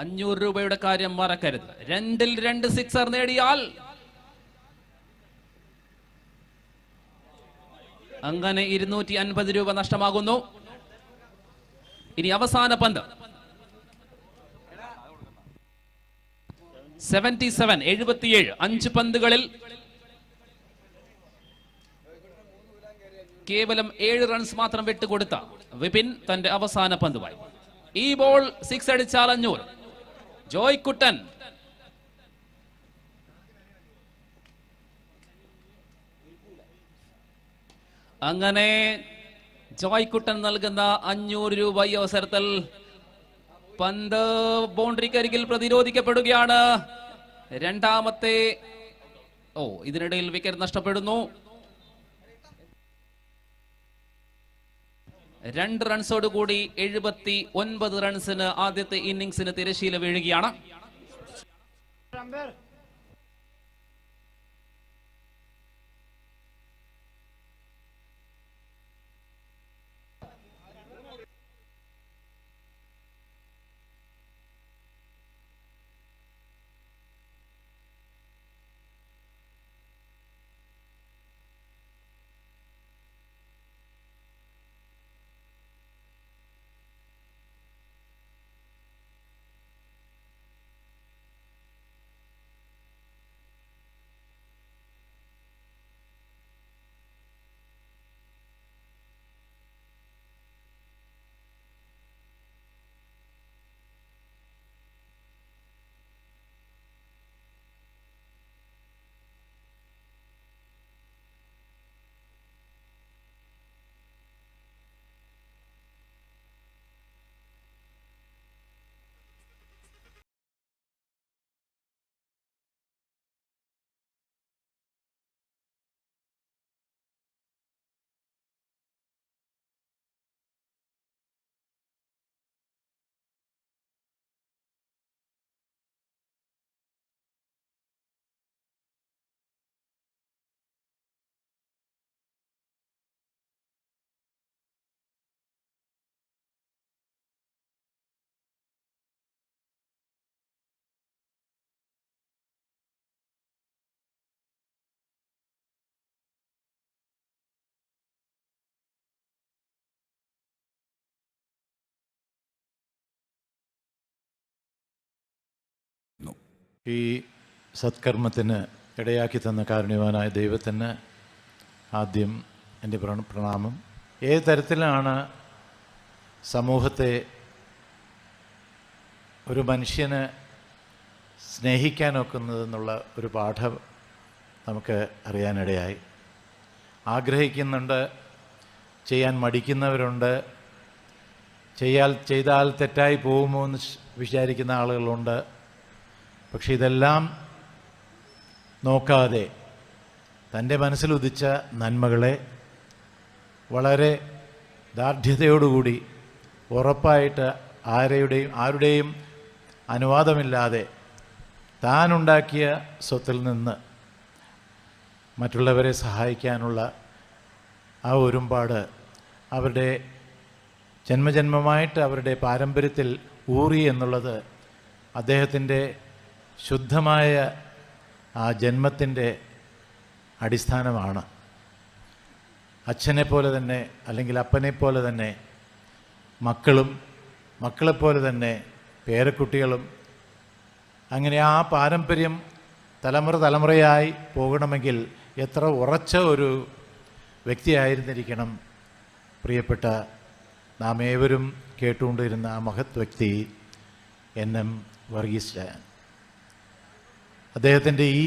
500 രൂപയുടെ കാര്യം മറക്കരുത്. 2-ൽ 2 സിക്സർ നേടിയാൽ അങ്ങനെ 250 രൂപ നഷ്ടമാകുന്നു. ഇനി അവസാന പന്ത് 77. 5 പന്തുകളിൽ കേവലം 7 റൺസ് മാത്രം വിട്ടുകൊടുത്ത വിപിൻ തന്റെ അവസാന പന്തുമായി. ഈ ബോൾ 6 അടിച്ചാൽ 500. ജോയ് കുട്ടൻ അങ്ങനെ ജോയ് കുട്ടൻ നൽകുന്ന 500 രൂപ ഈ അവസരത്തിൽ പന്ത് ബൗണ്ടറിക്കരികിൽ പ്രതിരോധിക്കപ്പെടുകയാണ്. രണ്ടാമത്തെ ഇതിനിടയിൽ വിക്കറ്റ് നഷ്ടപ്പെടുന്നു. 2 റൺസോടുകൂടി 79 റൺസിന് ആദ്യത്തെ ഇന്നിംഗ്സിന് തിരശ്ശീല വീഴുകയാണ്. ഈ സത്കർമ്മത്തിന് ഇടയാക്കി തന്ന കാരുണ്യവാനായ ദൈവത്തിന് ആദ്യം എൻ്റെ പ്രണാമം. ഏത് തരത്തിലാണ് സമൂഹത്തെ ഒരു മനുഷ്യന് സ്നേഹിക്കാനൊക്കുന്നതെന്നുള്ള ഒരു പാഠം നമുക്ക് അറിയാനിടയായി. ആഗ്രഹിക്കുന്നുണ്ട്, ചെയ്യാൻ മടിക്കുന്നവരുണ്ട്, ചെയ്താൽ തെറ്റായി പോകുമോ എന്ന് വിചാരിക്കുന്ന ആളുകളുണ്ട്. പക്ഷെ ഇതെല്ലാം നോക്കാതെ തൻ്റെ മനസ്സിലുദിച്ച നന്മകളെ വളരെ ദാർഢ്യതയോടുകൂടി ഉറപ്പായിട്ട് ആരുടെയും അനുവാദമില്ലാതെ താനുണ്ടാക്കിയ സ്വത്തിൽ നിന്ന് മറ്റുള്ളവരെ സഹായിക്കാനുള്ള ആ ഒരുമ്പാട് അവരുടെ ജന്മജന്മമായിട്ട് അവരുടെ പാരമ്പര്യത്തിൽ ഊറി എന്നുള്ളത് അദ്ദേഹത്തിൻ്റെ ശുദ്ധമായ ആ ജന്മത്തിൻ്റെ അടിസ്ഥാനമാണ്. അച്ഛനെപ്പോലെ തന്നെ അല്ലെങ്കിൽ അപ്പനെപ്പോലെ തന്നെ മക്കളെപ്പോലെ തന്നെ പേരക്കുട്ടികളും, അങ്ങനെ ആ പാരമ്പര്യം തലമുറയായി പോകണമെങ്കിൽ എത്ര ഉറച്ച ഒരു വ്യക്തിയായിരുന്നിരിക്കണം പ്രിയപ്പെട്ട നാം ഏവരും കേട്ടുകൊണ്ടിരുന്ന ആ മഹത് വ്യക്തി NM വർഗീസ്. അദ്ദേഹത്തിൻ്റെ ഈ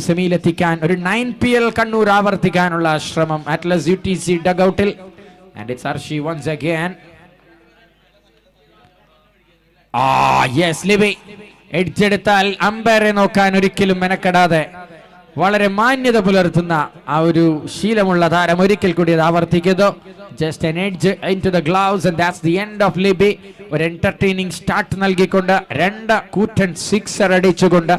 സെമിയിലെത്തിക്കാൻ ഒരു 9PL കണ്ണൂർ ആവർത്തിക്കാനുള്ള ശ്രമം അറ്റ്ലസ് UTC ഡഗൌട്ടിൽ. And it's Arshi once again. Yes, Libby എഡ്ജെടുത്താൽ അമ്പയറെ നോക്കാൻ ഒരിക്കലും മെനക്കെടാതെ വളരെ മാന്യത പുലർത്തുന്ന ആ ഒരു ശീലമുള്ള താരം ഒരിക്കൽ കൂടി അത് ആവർത്തിക്കുന്നു. Just an edge into the gloves and that's the end of Libi. ഒരു എന്റർടൈനിങ് സ്റ്റാർട്ട് നൽകിക്കൊണ്ട് 2 കൂറ്റൻ സിക്സർ അടിച്ചുകൊണ്ട്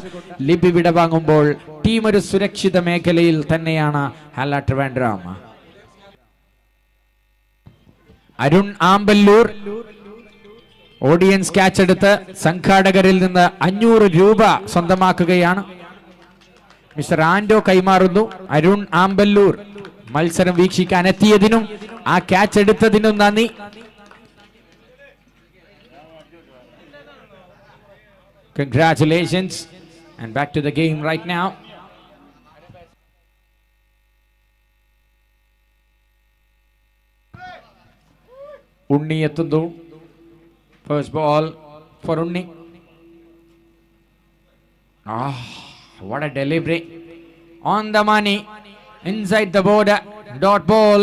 ലിബി വിടവാങ്ങുമ്പോൾ ടീം ഒരു സുരക്ഷിത മേഖലയിൽ തന്നെയാണ്. ഹാല ട്രിവാൻഡ്രം. അരുൺ ആമ്പല്ലൂർ ഓഡിയൻസ് ക്യാച്ച് എടുത്ത് സംഘാടകരിൽ നിന്ന് 500 രൂപ സ്വന്തമാക്കുകയാണ്. മിസ്റ്റർ ആൻഡോ കൈമാറുന്നു. അരുൺ ആമ്പല്ലൂർ മത്സരം വീക്ഷിക്കാൻ എത്തിയതിനും ആ ക്യാച്ച് എടുത്തതിനും നന്ദി. Congratulations and back to the game right now. ഉണ്ണി എത്തുന്നു. First ball for Unni. What a delivery. On the money. Inside the border. Dot ball.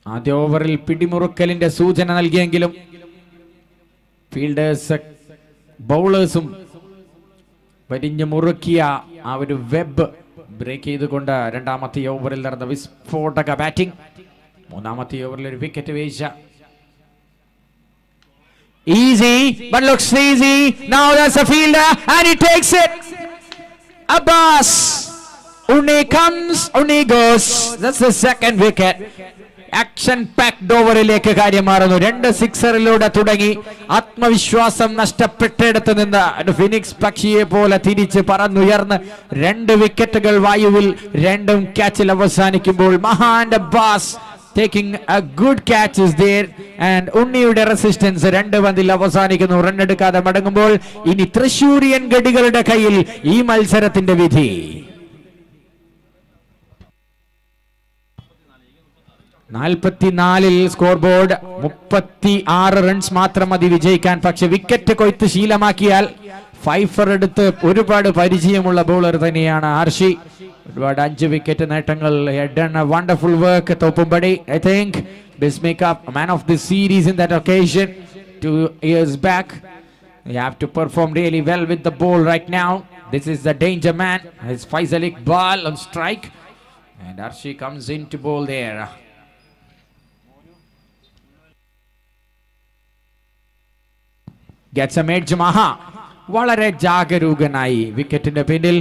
ആദ്യ ഓവറിൽ പിടിമുറുക്കലിന്റെ സൂചന നൽകിയെങ്കിലും ഫീൽഡേഴ്സ് ബൗളേഴ്സും വരിഞ്ഞു മുറുക്കിയ ആ ഒരു വെബ് ബ്രേക്ക് ചെയ്തുകൊണ്ട് രണ്ടാമത്തെ ഓവറിൽ നടന്ന വിസ്ഫോടക ബാറ്റിംഗ്. മൂന്നാമത്തെ ഓവറിൽ ഒരു വിക്കറ്റ് വീഴ്ച. Easy, but looks easy. Now there's a fielder and he takes it. Abbas. Unni comes, Unni goes. That's the second wicket. Action packed ഓവറിലേക്ക് കാര്യം മാറുന്നു. 2 സിക്സറിലൂടെ തുടങ്ങി ആത്മവിശ്വാസം നഷ്ടപ്പെട്ടിടത്ത് നിന്ന് ഫിനിക്സ് പക്ഷിയെ പോലെ തിരിച്ച് പറന്നുയർന്ന് 2 വിക്കറ്റുകൾ വായുവിൽ 2 ക്യാച്ചിൽ അവസാനിക്കുമ്പോൾ മഹാൻ Abbas taking a good catch is there and ഉണ്ണിയുടെ റെസിസ്റ്റൻസ് 2 പന്തിൽ അവസാനിക്കുന്നു. റൺ എടുക്കാതെ മടങ്ങുമ്പോൾ ഇനി തൃശൂരിയൻ ഗഡികളുടെ കയ്യിൽ ഈ മത്സരത്തിന്റെ വിധി. 44 സ്കോർ ബോർഡ്. 36 റൺസ് മാത്രം മതി വിജയിക്കാൻ. പക്ഷെ വിക്കറ്റ് കൊയ്ത്ത് ശീലമാക്കിയാൽ ഫൈഫർ എടുത്ത് ഒരുപാട് പരിചയമുള്ള ബൗളർ തന്നെയാണ് ആർഷി. ഒരുപാട് 5 വിക്കറ്റ് നേട്ടങ്ങൾ. Wonderful work Thoppumpady. I think this make up man of the series in that occasion 2 years back. You have to perform really well with the ball right now. This is the danger man. It's Faisal Iqbal on strike and Arshi comes in to bowl there. Gets a edge. Maha വളരെ ജാഗരൂകനായി വിക്കറ്റിന്റെ പിന്നിൽ.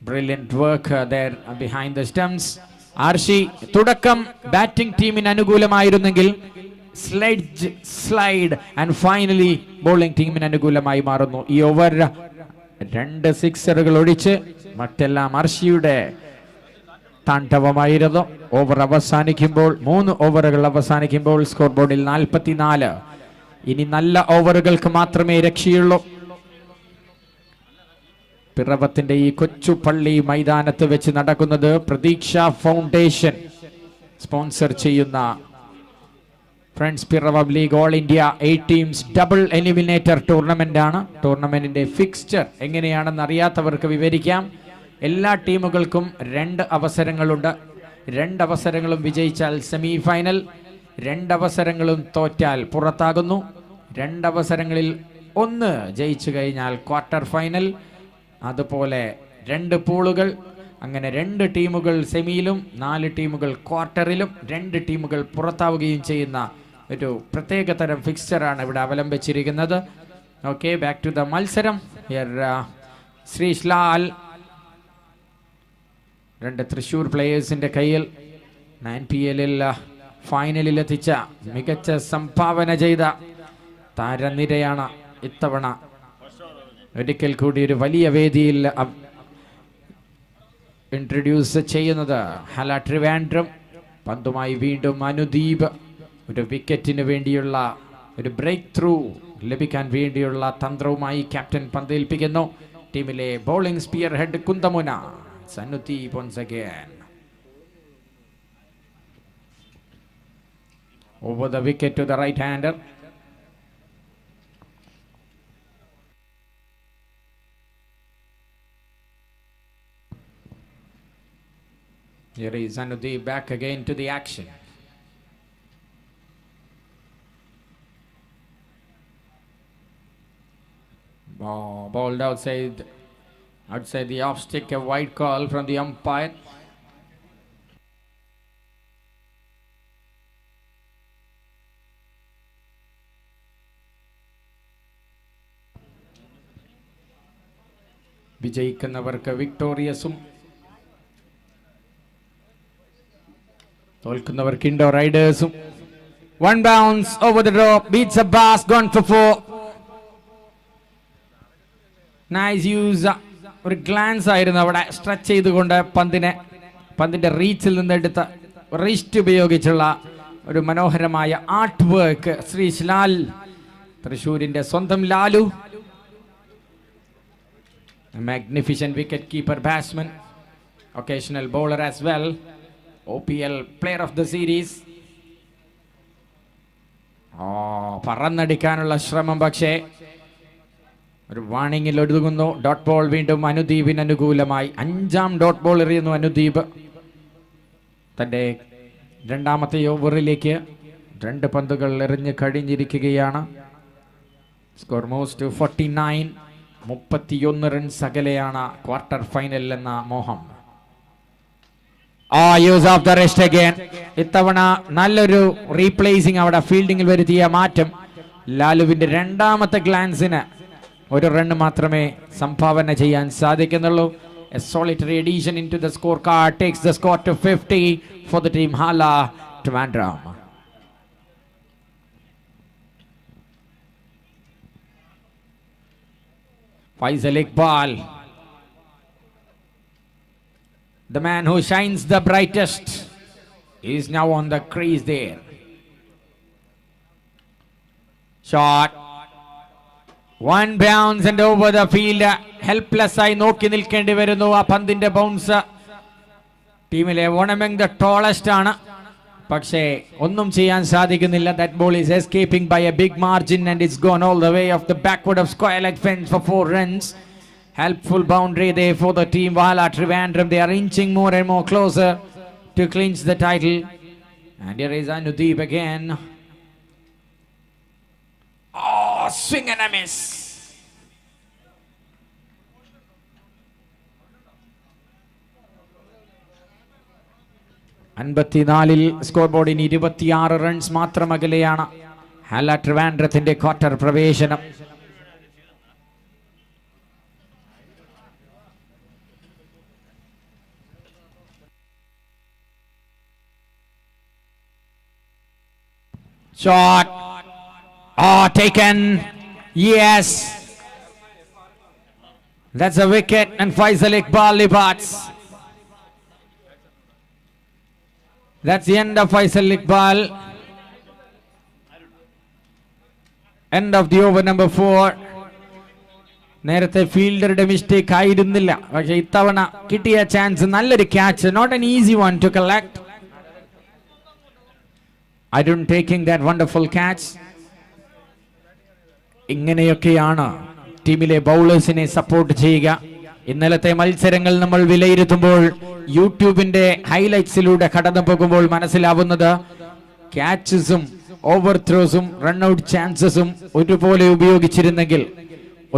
Brilliant work there behind the stumps. Arshi തുടക്കം batting ടീമിന് അനുകൂലമായിരുന്നെങ്കിൽ slide and finally bowling ടീമിന് അനുകൂലമായി മാറുന്നു. ഈ over 2 സിക്സറുകൾ ഒഴിച്ച് മറ്റെല്ലാം ആർഷിയുടെ താണ്ഡവമായിരുന്നു. ഓവർ അവസാനിക്കുമ്പോൾ 3 ഓവറുകൾ അവസാനിക്കുമ്പോൾ സ്കോർ ബോർഡിൽ 44. ഇനി നല്ല ഓവറുകൾക്ക് മാത്രമേ രക്ഷയുള്ളൂ. പിറവത്തിന്റെ ഈ കൊച്ചുപള്ളി മൈതാനത്ത് വെച്ച് നടക്കുന്നത് പ്രതീക്ഷ ഫൗണ്ടേഷൻ സ്പോൺസർ ചെയ്യുന്ന friends Piravom league all India 8 teams double eliminator tournament ആണ്. ടൂർണമെന്റിന്റെ ഫിക്സ്ചർ എങ്ങനെയാണെന്ന് അറിയാത്തവർക്ക് വിവരിക്കാം. എല്ലാ ടീമുകൾക്കും 2 അവസരങ്ങളുണ്ട്. 2 അവസരങ്ങളും വിജയിച്ചാൽ സെമി ഫൈനൽ, 2 അവസരങ്ങളും തോറ്റാൽ പുറത്താകുന്നു. 2 അവസരങ്ങളിൽ 1 ജയിച്ചു കഴിഞ്ഞാൽ ക്വാർട്ടർ ഫൈനൽ. അതുപോലെ 2 പൂളുകൾ. അങ്ങനെ 2 ടീമുകൾ സെമിയിലും 4 ടീമുകൾ ക്വാർട്ടറിലും 2 ടീമുകൾ പുറത്താവുകയും ചെയ്യുന്ന ഒരു പ്രത്യേക തരം ഫിക്സ്ചറാണ് ഇവിടെ അവലംബിച്ചിരിക്കുന്നത്. ഓക്കെ, ബാക്ക് ടു ദ മത്സരം. ശ്രീഷ് ലാൽ 2 തൃശൂർ പ്ലേയേഴ്സിന്റെ കയ്യിൽ 9PL ഫൈനലിൽ എത്തിച്ച മികച്ച സംഭാവന ചെയ്ത താരനിരയാണ് ഇത്തവണ ഒരിക്കൽ കൂടി ഒരു വലിയ വേദിയിൽ ഇൻട്രൊഡ്യൂസ് ചെയ്യുന്നത്. ഹാല ട്രിവാൻഡ്രം പന്തുമായി വീണ്ടും അനുദീപ്. ഒരു വിക്കറ്റിന് വേണ്ടിയുള്ള ഒരു ബ്രേക്ക് ത്രൂ ലഭിക്കാൻ വേണ്ടിയുള്ള തന്ത്രവുമായി ക്യാപ്റ്റൻ പന്തേൽപ്പിക്കുന്നു. ടീമിലെ ബോളിംഗ് സ്പിയർ ഹെഡ് കുന്തമുന Sanudeep once again. Over the wicket to the right-hander. Here is Anudeep back again to the action. Balled outside the off stick, a wide call from the umpire. വിജയിക്കുന്നവർക്ക് വിക്ടോറിയസും തോൽക്കുന്നവർക്ക് ഇൻഡോർ റൈഡേഴ്സും. One bounce over the drop, beats Abbas, gone for 4. Nice use. ഒരു glance ആയിരുന്നു അവിടെ, stretch ചെയ്തുകൊണ്ട് പന്തിന്റെ റീച്ചിൽ നിന്ന് എടുത്ത റിസ്റ്റ് ഉപയോഗിച്ചുള്ള ഒരു മനോഹരമായ ആർട്ട് വർക്ക്. ശ്രീഷ് ലാൽ, തൃശൂരിന്റെ സ്വന്തം Lalu. A magnificent wicket keeper batsman, occasional bowler as well, OPL player of the series. പറന്നടിക്കാനുള്ള ശ്രമം, പക്ഷേ ഒരു വാണിംഗിൽ ഒതുങ്ങുന്നു. ഡോട്ട് ബോൾ വീണ്ടും അനുദീപിന് അനുകൂലമായി. 5ാം ഡോട്ട് ബോൾ എറിയുന്നു അനുദീപ്. തൻ്റെ 2ാമത്തെ ഓവറിലേക്ക് 2 പന്തുകൾ എറിഞ്ഞ് കഴിഞ്ഞിരിക്കുകയാണ്. Score moves to 49. 31 റൺസ് അകലെയാണ് ക്വാർട്ടർ ഫൈനൽ എന്ന മോഹം. Use of the rest again. ഇത്തവണ നല്ലൊരു റീപ്ലേസിംഗ് അവിടെ ഫീൽഡിംഗിൽ വരുത്തിയ മാറ്റം. ലാലുവിന്റെ 2ാമത്തെ ഗ്ലാൻസിന് 1 റൺ മാത്രമേ സംഭാവന ചെയ്യാൻ സാധിക്കുന്നുള്ളൂ. A solitary addition into the scorecard takes the score to 50 for the team Hala Trivandrum. Faisal Iqbal, the man who shines the brightest, is now on the crease there. Shot. 1 bounce and over the field. Helpless ആയി നോക്കി നിൽക്കേണ്ടി വരുന്നു. ആ പന്തിന്റെ bounce ടീമിലെ one among the tallest ആണ്, പക്ഷേ ഒന്നും ചെയ്യാൻ സാധിക്കുന്നില്ല. That ball is escaping by a big margin and it's gone all the way off the backward of square leg fence for 4 runs. Helpful boundary there for the team Vala Trivandrum. They are inching more and more closer to clinch the title. And here is Anudeep again. Swing and a miss. അൻപത്തിനാലിൽ score ബോർഡിന് 26 runs മാത്രം അകലെയാണ് ഹാല ട്രിവാൻഡ്രത്തിന്റെ quarter പ്രവേശനം. Shot. Taken. Yes. That's a wicket and Faisal Iqbal libats. That's the end of Faisal Iqbal. End of the over number 4. നേരത്തെ ഫീൽഡറുടെ mistake ആയിരുന്നില്ല, പക്ഷേ ഇത്തവണ കിട്ടിയ ചാൻസ് നല്ലൊരു catch. Not an easy one to collect. Arun taking that wonderful catch. ഇങ്ങനെയൊക്കെയാണ് ടീമിലെ ബൗളേഴ്സിനെ support ചെയ്യുക. ഇന്നലത്തെ മത്സരങ്ങൾ നമ്മൾ വിലയിരുത്തുമ്പോൾ യൂട്യൂബിന്റെ ഹൈലൈറ്റ്സിലൂടെ കടന്നു പോകുമ്പോൾ മനസ്സിലാവുന്നത് ക്യാച്ചസും ഓവർ ത്രോസും റൺഔട്ട് ചാൻസസും ഒരുപോലെ ഉപയോഗിച്ചിരുന്നെങ്കിൽ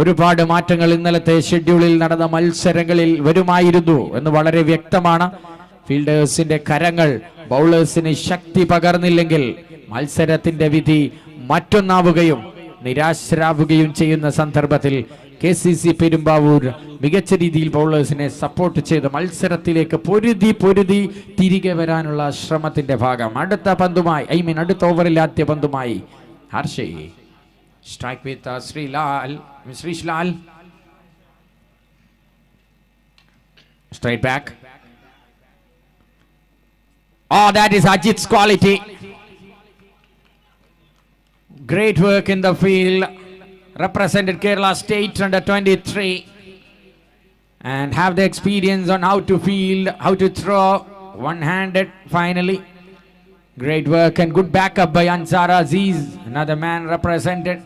ഒരുപാട് മാറ്റങ്ങൾ ഇന്നലത്തെ ഷെഡ്യൂളിൽ നടന്ന മത്സരങ്ങളിൽ വരുമായിരുന്നു എന്ന് വളരെ വ്യക്തമാണ്. ഫീൽഡേഴ്സിന്റെ കരങ്ങൾ ബൗളേഴ്സിന് ശക്തി പകർന്നില്ലെങ്കിൽ മത്സരത്തിന്റെ വിധി മറ്റൊന്നാവുകയും നിരാശരാവുകയും ചെയ്യുന്ന സന്ദർഭത്തിൽ KCC പെരുമ്പാവൂർ മികച്ച രീതിയിൽ ബൗളേഴ്സിനെ സപ്പോർട്ട് ചെയ്ത് മത്സരത്തിലേക്ക് പൊരുതി തിരികെ വരാനുള്ള ശ്രമത്തിന്റെ ഭാഗം. അടുത്ത ഓവറിൽ ആദ്യ പന്തുമായി Harshi. Strike with Shreesh Lal. Straight back. That is Ajit's quality. Great work in the field. Represented Kerala State under 23 and have the experience on how to field, how to throw one-handed finally. Great work and good backup by Ansar Aziz. Another man represented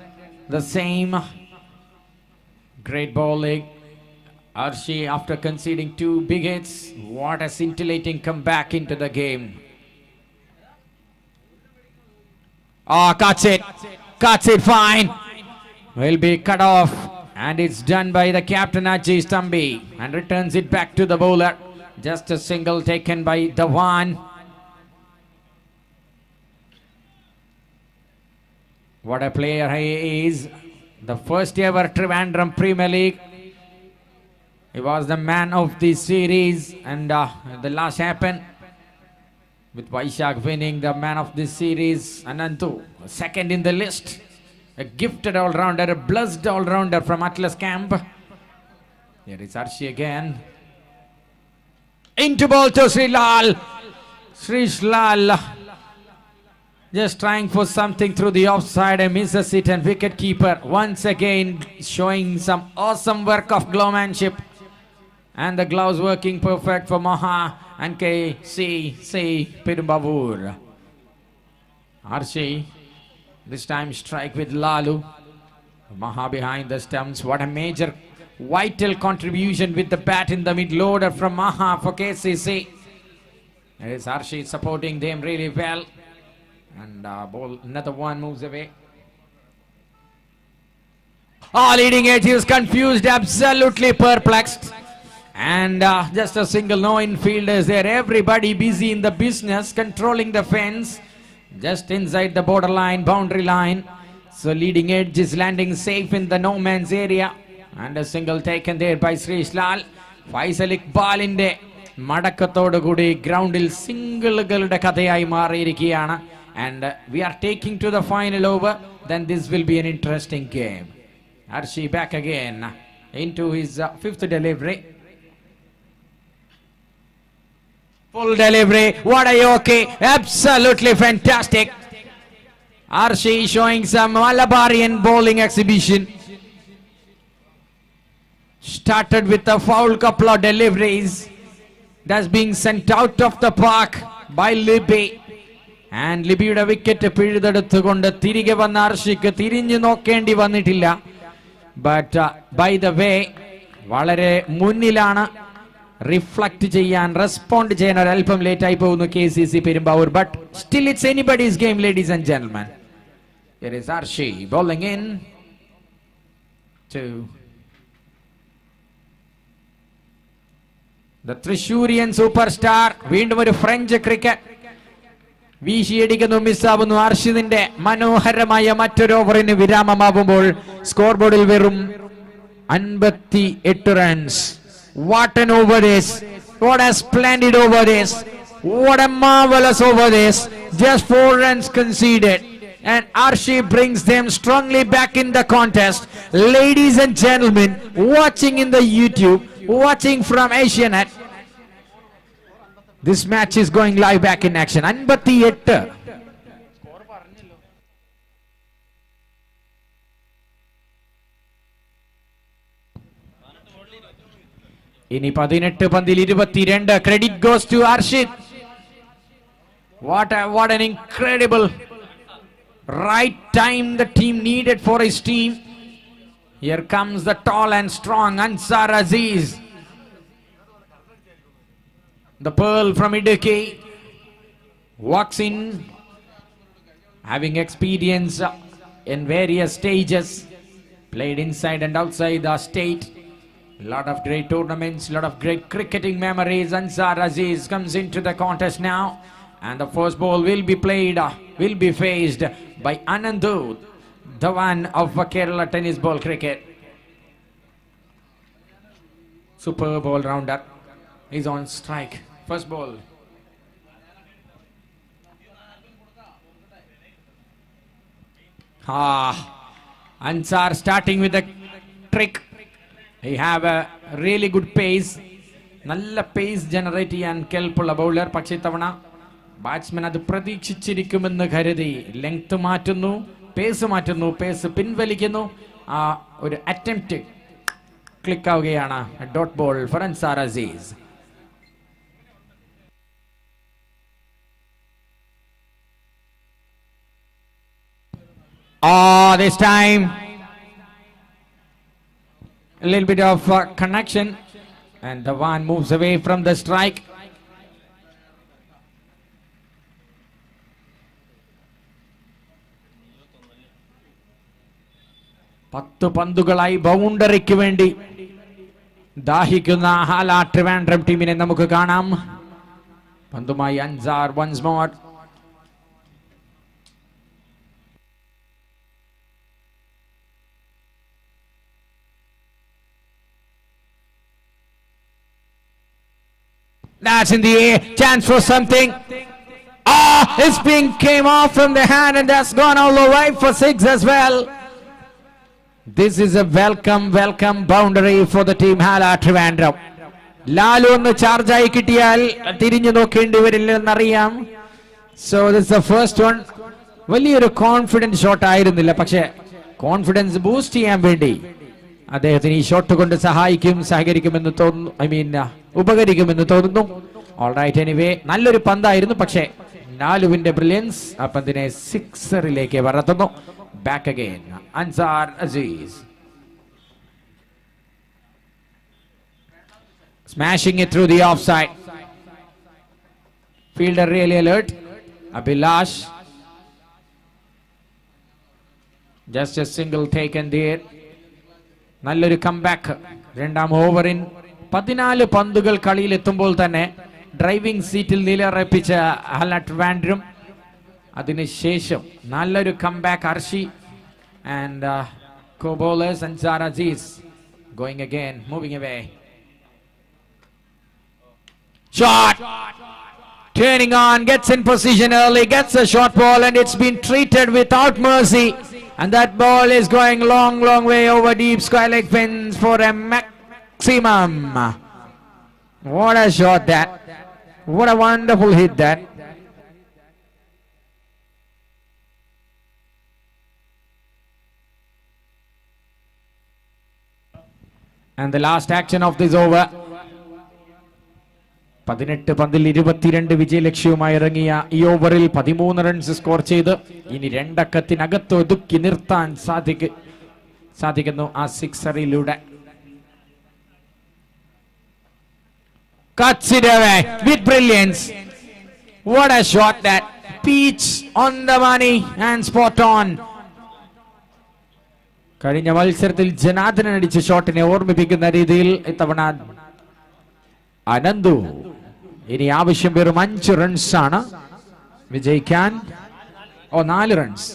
the same. Great bowling. Arshi, after conceding 2 big hits, what a scintillating comeback into the game. Cuts it fine. Will be cut off, and it's done by the captain Ajay Stambi, and returns it back to the bowler. Just a single taken by Dhawan. What a player he is. The first ever Trivandrum Premier League. He was the man of the series, and the last happened with Vaishak winning the man of the series. Anantu, second in the list. A gifted all-rounder, a blessed all-rounder from Atlas Camp. Here is Arshi again. Into ball to Sri Lal. Sri Lal just trying for something through the offside and misses it, and wicket keeper once again showing some awesome work of glowmanship. And the gloves working perfect for Maha and KCC Perumbavoor. Arshi, this time strike with Lalu. Maha behind the stumps. What a major vital contribution with the bat in the middle order from Maha for KCC. There is Arshi supporting them really well. And ball, another one moves away. Leading edge, he was confused, absolutely perplexed. And just a single, no infielders there. Everybody busy in the business, controlling the fence. Just inside the borderline, boundary line. So leading edge is landing safe in the no man's area. And a single taken there by Sri Lal. Faisal Iqbal in the Madakatodu Gudi groundil single galude kathayai maariyirikiyana. And we are taking to the final over. Then this will be an interesting game. Arshi back again into his 5th delivery. Full delivery. What a yoke. Absolutely fantastic. Arshi showing some Malabarian bowling exhibition. Started with a foul couple of deliveries. That's being sent out of the park by Libby. And ലിബിയുടെ wicket പിഴുതെടുത്തുകൊണ്ട് തിരികെ വന്ന ആർഷിക്ക് തിരിഞ്ഞു നോക്കേണ്ടി വന്നിട്ടില്ല. But by the way വളരെ മുന്നിലാണ്. Reflect ചെയ്യാൻ, റെസ്പോണ്ട് ചെയ്യാൻ ഒരല്പം ലേറ്റ് ആയി പോകുന്നു KCC Perumbavoor. But still it's anybody's game, ladies and gentlemen. Here is Arshi bowling in to the Trishurian superstar. വീണ്ടും ഒരു ഫ്രഞ്ച് ക്രിക്കറ്റ് വീശിയടിക്കുന്നു, മിസ്സാവുന്നു. അർഷിദിന്റെ മനോഹരമായ മറ്റൊരു ഓവറിന് വിരാമമാവുമ്പോൾ സ്കോർ ബോർഡിൽ വെറും 58 runs. What an over this! What a splendid over this! What a marvelous over this! Just 4 runs conceded, and Arshi brings them strongly back in the contest. Ladies and gentlemen, watching in the YouTube, watching from Asianet, this match is going live back in action. 58. ഇനി 18 പന്തിൽ 22. Credit goes to Arshid. What an incredible right time the team needed for his team. Here comes the tall and strong Ansar Aziz, the pearl from Idukki. Walks in, having experience in various stages, played inside and outside the state. Lot of great tournaments, lot of great cricketing memories. Ansar Aziz comes into the contest now, and the first ball will be played, will be faced by Anandu Dhawan of Kerala Tennis Ball Cricket. Superb all-rounder is on strike. First ball. Ansar starting with a trick. He have a really good pace. നല്ല pace generate ചെയ്യാൻ കെൽപ്പുള്ള bowler. പക്ഷേ തവണ batsman അത് പ്രതീക്ഷിച്ചിരിക്കുമെന്ന് കരുതി length മാറ്റുന്നു, pace മാറ്റുന്നു, pace പിൻവലിക്കുന്നു. ആ ഒരു അറ്റംപ്റ്റ് ക്ലിക്ക് ആവുകയാണ്. Dot ball for Ansar Azeez. Oh, this time a little bit of connection, and the one moves away from the strike. പത്ത് പന്തുകളായി ബൗണ്ടറിക്ക് വേണ്ടി ദാഹിക്കുന്ന ഹാല ട്രിവാൻഡ്രം ടീമിനെ നമുക്ക് കാണാം. പന്തുമായി Ansar once more. That's in the air, chance for something. His pin came off from the hand and that's gone all the way for 6 as well. This is a welcome boundary for the team Hala Trivandrum. Lalu ഒന്ന് charge ആയി കിട്ടിയാൽ തിരിഞ്ഞു നോക്കേണ്ടി വരില്ലെന്നറിയാം. So this is the first one. വലിയൊരു confidence shot ആയിരുന്നില്ല, പക്ഷേ confidence boost ചെയ്യാൻ വേണ്ടി അദ്ദേഹത്തിന് ഈ ഷോട്ട് കൊണ്ട് സഹകരിക്കുമെന്ന് തോന്നുന്നു. ഉപകരിക്കുമെന്ന് തോന്നുന്നു. ഓൾറൈറ്റ്, എനിവേ നല്ലൊരു പന്തായിരുന്നു, പക്ഷേ നാലുവിന്റെ ബ്രില്യൻസ് ആ പന്തിനെ സിക്സറിലേക്ക് വളർത്തുന്നു. Back again, Ansar Aziz smashing it through the offside. Fielder really alert. Abhilash just a single taken there. നല്ലൊരു കംബാക്ക്. രണ്ടാം ഓവറിൻ 14 പന്തുകൾ കളിയിൽ എത്തുമ്പോൾ തന്നെ ഡ്രൈവിംഗ് സീറ്റിൽ നിലയുറപ്പിച്ച ഹാല ട്രിവാൻഡ്രം. അതിനുശേഷം നല്ലൊരു comeback Arshi and co-bowlers Ansar Aziz going again, moving away. Shot, turning on, gets in position early, gets a short ball and it's been treated without mercy, and that ball is going long way over deep square leg pins for a maximum. What a shot that, what a wonderful hit that. And the last action of this over. 18 പന്തിൽ 22 വിജയലക്ഷ്യവുമായി ഇറങ്ങിയ ഈ ഓവറിൽ 13 runs score ചെയ്ത് ഇനി രണ്ടക്കത്തിനകത്ത് ഒതുക്കി നിർത്താൻ സാധിക്കുന്നു ആ സിക്സറിലൂടെ. Cuts it away with brilliance. What a shot that. Peach on the money and spot on. കഴിഞ്ഞ മത്സരത്തിൽ ജനാർദ്ദനൻ അടിച്ച ഷോട്ടിനെ ഓർമ്മിപ്പിക്കുന്ന രീതിയിൽ ഇത്തവണ അനന്തു. ഇനി ആവശ്യം വെറും 5 റൺസ് ആണ് വിജയിക്കാൻ. 4 റൺസ്.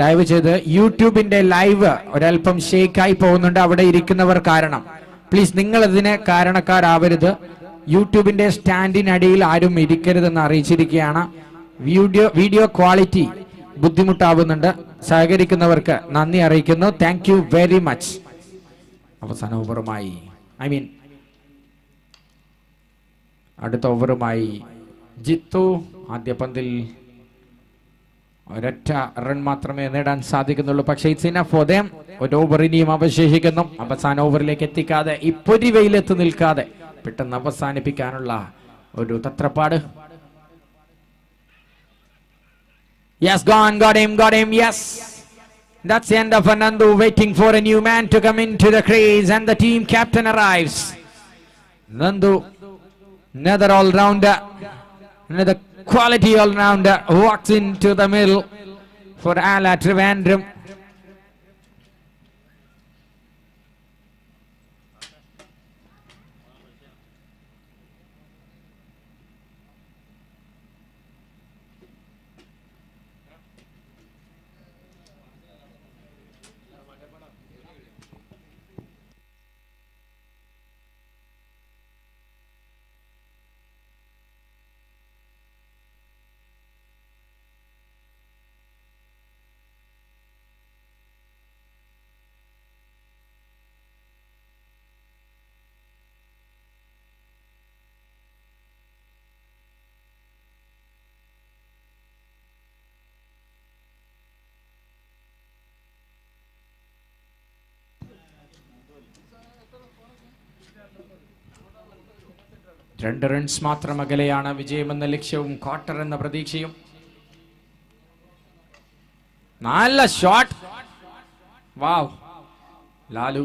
ദയവ് ചെയ്ത് യൂട്യൂബിന്റെ ലൈവ് ഒരല്പം ഷേക്കായി പോകുന്നുണ്ട് അവിടെ ഇരിക്കുന്നവർ കാരണം. പ്ലീസ് നിങ്ങൾ ഇതിന് കാരണക്കാരാവരുത്. യൂട്യൂബിന്റെ സ്റ്റാൻഡിനടിയിൽ ആരും ഇരിക്കരുതെന്ന് അറിയിച്ചിരിക്കുകയാണ്. Video quality ബുദ്ധിമുട്ടാവുന്നുണ്ട്. സഹകരിക്കുന്നവർക്ക് നന്ദി അറിയിക്കുന്നു. Thank you very much. അവസാന ഓവറുമായി അടുത്ത ഓവറുമായി ജിത്തു. ആദ്യ പന്തിൽ ഒരൊറ്റ റൺ മാത്രമേ നേടാൻ സാധിക്കുന്നുള്ളൂ, പക്ഷേ ഇറ്റ്സ് ഇനഫ് ഫോർ ദം. ഒരു ഓവർ ഇനിയും അവശേഷിക്കുന്നു. അവസാന ഓവറിലേക്ക് എത്തിക്കാതെ, ഈ പൊരിവെയിലെത്ത് നിൽക്കാതെ പെട്ടെന്ന് അവസാനിപ്പിക്കാനുള്ള ഒരു തത്രപ്പാട്. Yes, got him, yes. That's the end of Anandu, waiting for a new man to come into the crease, and the team captain arrives. Nandu, another all-rounder, another quality all-rounder, walks into the middle for Hala Trivandrum. രണ്ട് runs മാത്രം അകലെയാണ് വിജയമെന്ന ലക്ഷ്യവും quarter എന്ന പ്രതീക്ഷയും. നല്ല shot. വാവ്, ലാലു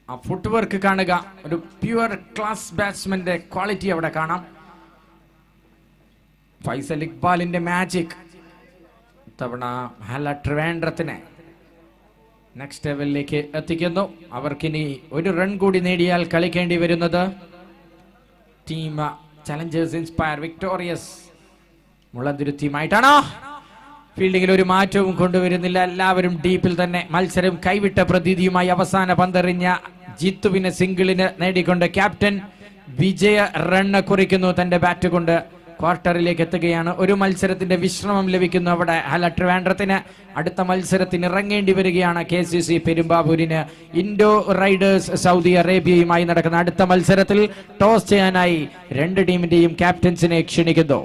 ആ ഫുട് work കാണുക. ഒരു പ്യുവർ ക്ലാസ് ബാറ്റ്സ്മാന്റെ ക്വാളിറ്റി അവിടെ കാണാം. ഫൈസൽ ഇക്ബാലിന്റെ മാജിക് തവണ ഹല ട്രിവാൻഡ്രത്തിനെ നെക്സ്റ്റ് ലെവലിലേക്ക് എത്തിക്കുന്നു. അവർക്കിനി ഒരു റൺ കൂടി നേടിയാൽ കളിക്കേണ്ടി വരുന്നത് ടീം ചലഞ്ചേഴ്സ് ഇൻസ്പയർ വിക്ടോറിയസ് മുളന്തുരുത്തിയുമായിട്ടാണോ. ഫീൽഡിംഗിൽ ഒരു മാറ്റവും കൊണ്ടുവരുന്നില്ല. എല്ലാവരും ഡീപ്പിൽ തന്നെ. മത്സരം കൈവിട്ട പ്രതീതിയുമായി അവസാന പന്തെറിഞ്ഞ ജിത്തുവിനെ സിംഗിളിന് നേടിക്കൊണ്ട് ക്യാപ്റ്റൻ വിജയ റണ്ണ് കുറിക്കുന്നു തന്റെ ബാറ്റ് കൊണ്ട്. ക്വാർട്ടറിലേക്ക് എത്തുകയാണ്. ഒരു മത്സരത്തിന്റെ വിശ്രമം ലഭിക്കുന്നു അവിടെ ഹല ട്രിവാൻഡ്രത്തിന്. അടുത്ത മത്സരത്തിന് ഇറങ്ങേണ്ടി വരികയാണ് KCC പെരുമ്പാവൂരിന്. ഇൻഡോ റൈഡേഴ്സ് സൗദി അറേബ്യയുമായി നടക്കുന്ന അടുത്ത മത്സരത്തിൽ ടോസ് ചെയ്യാനായി രണ്ട് ടീമിന്റെയും ക്യാപ്റ്റൻസിനെ ക്ഷണിക്കുന്നു.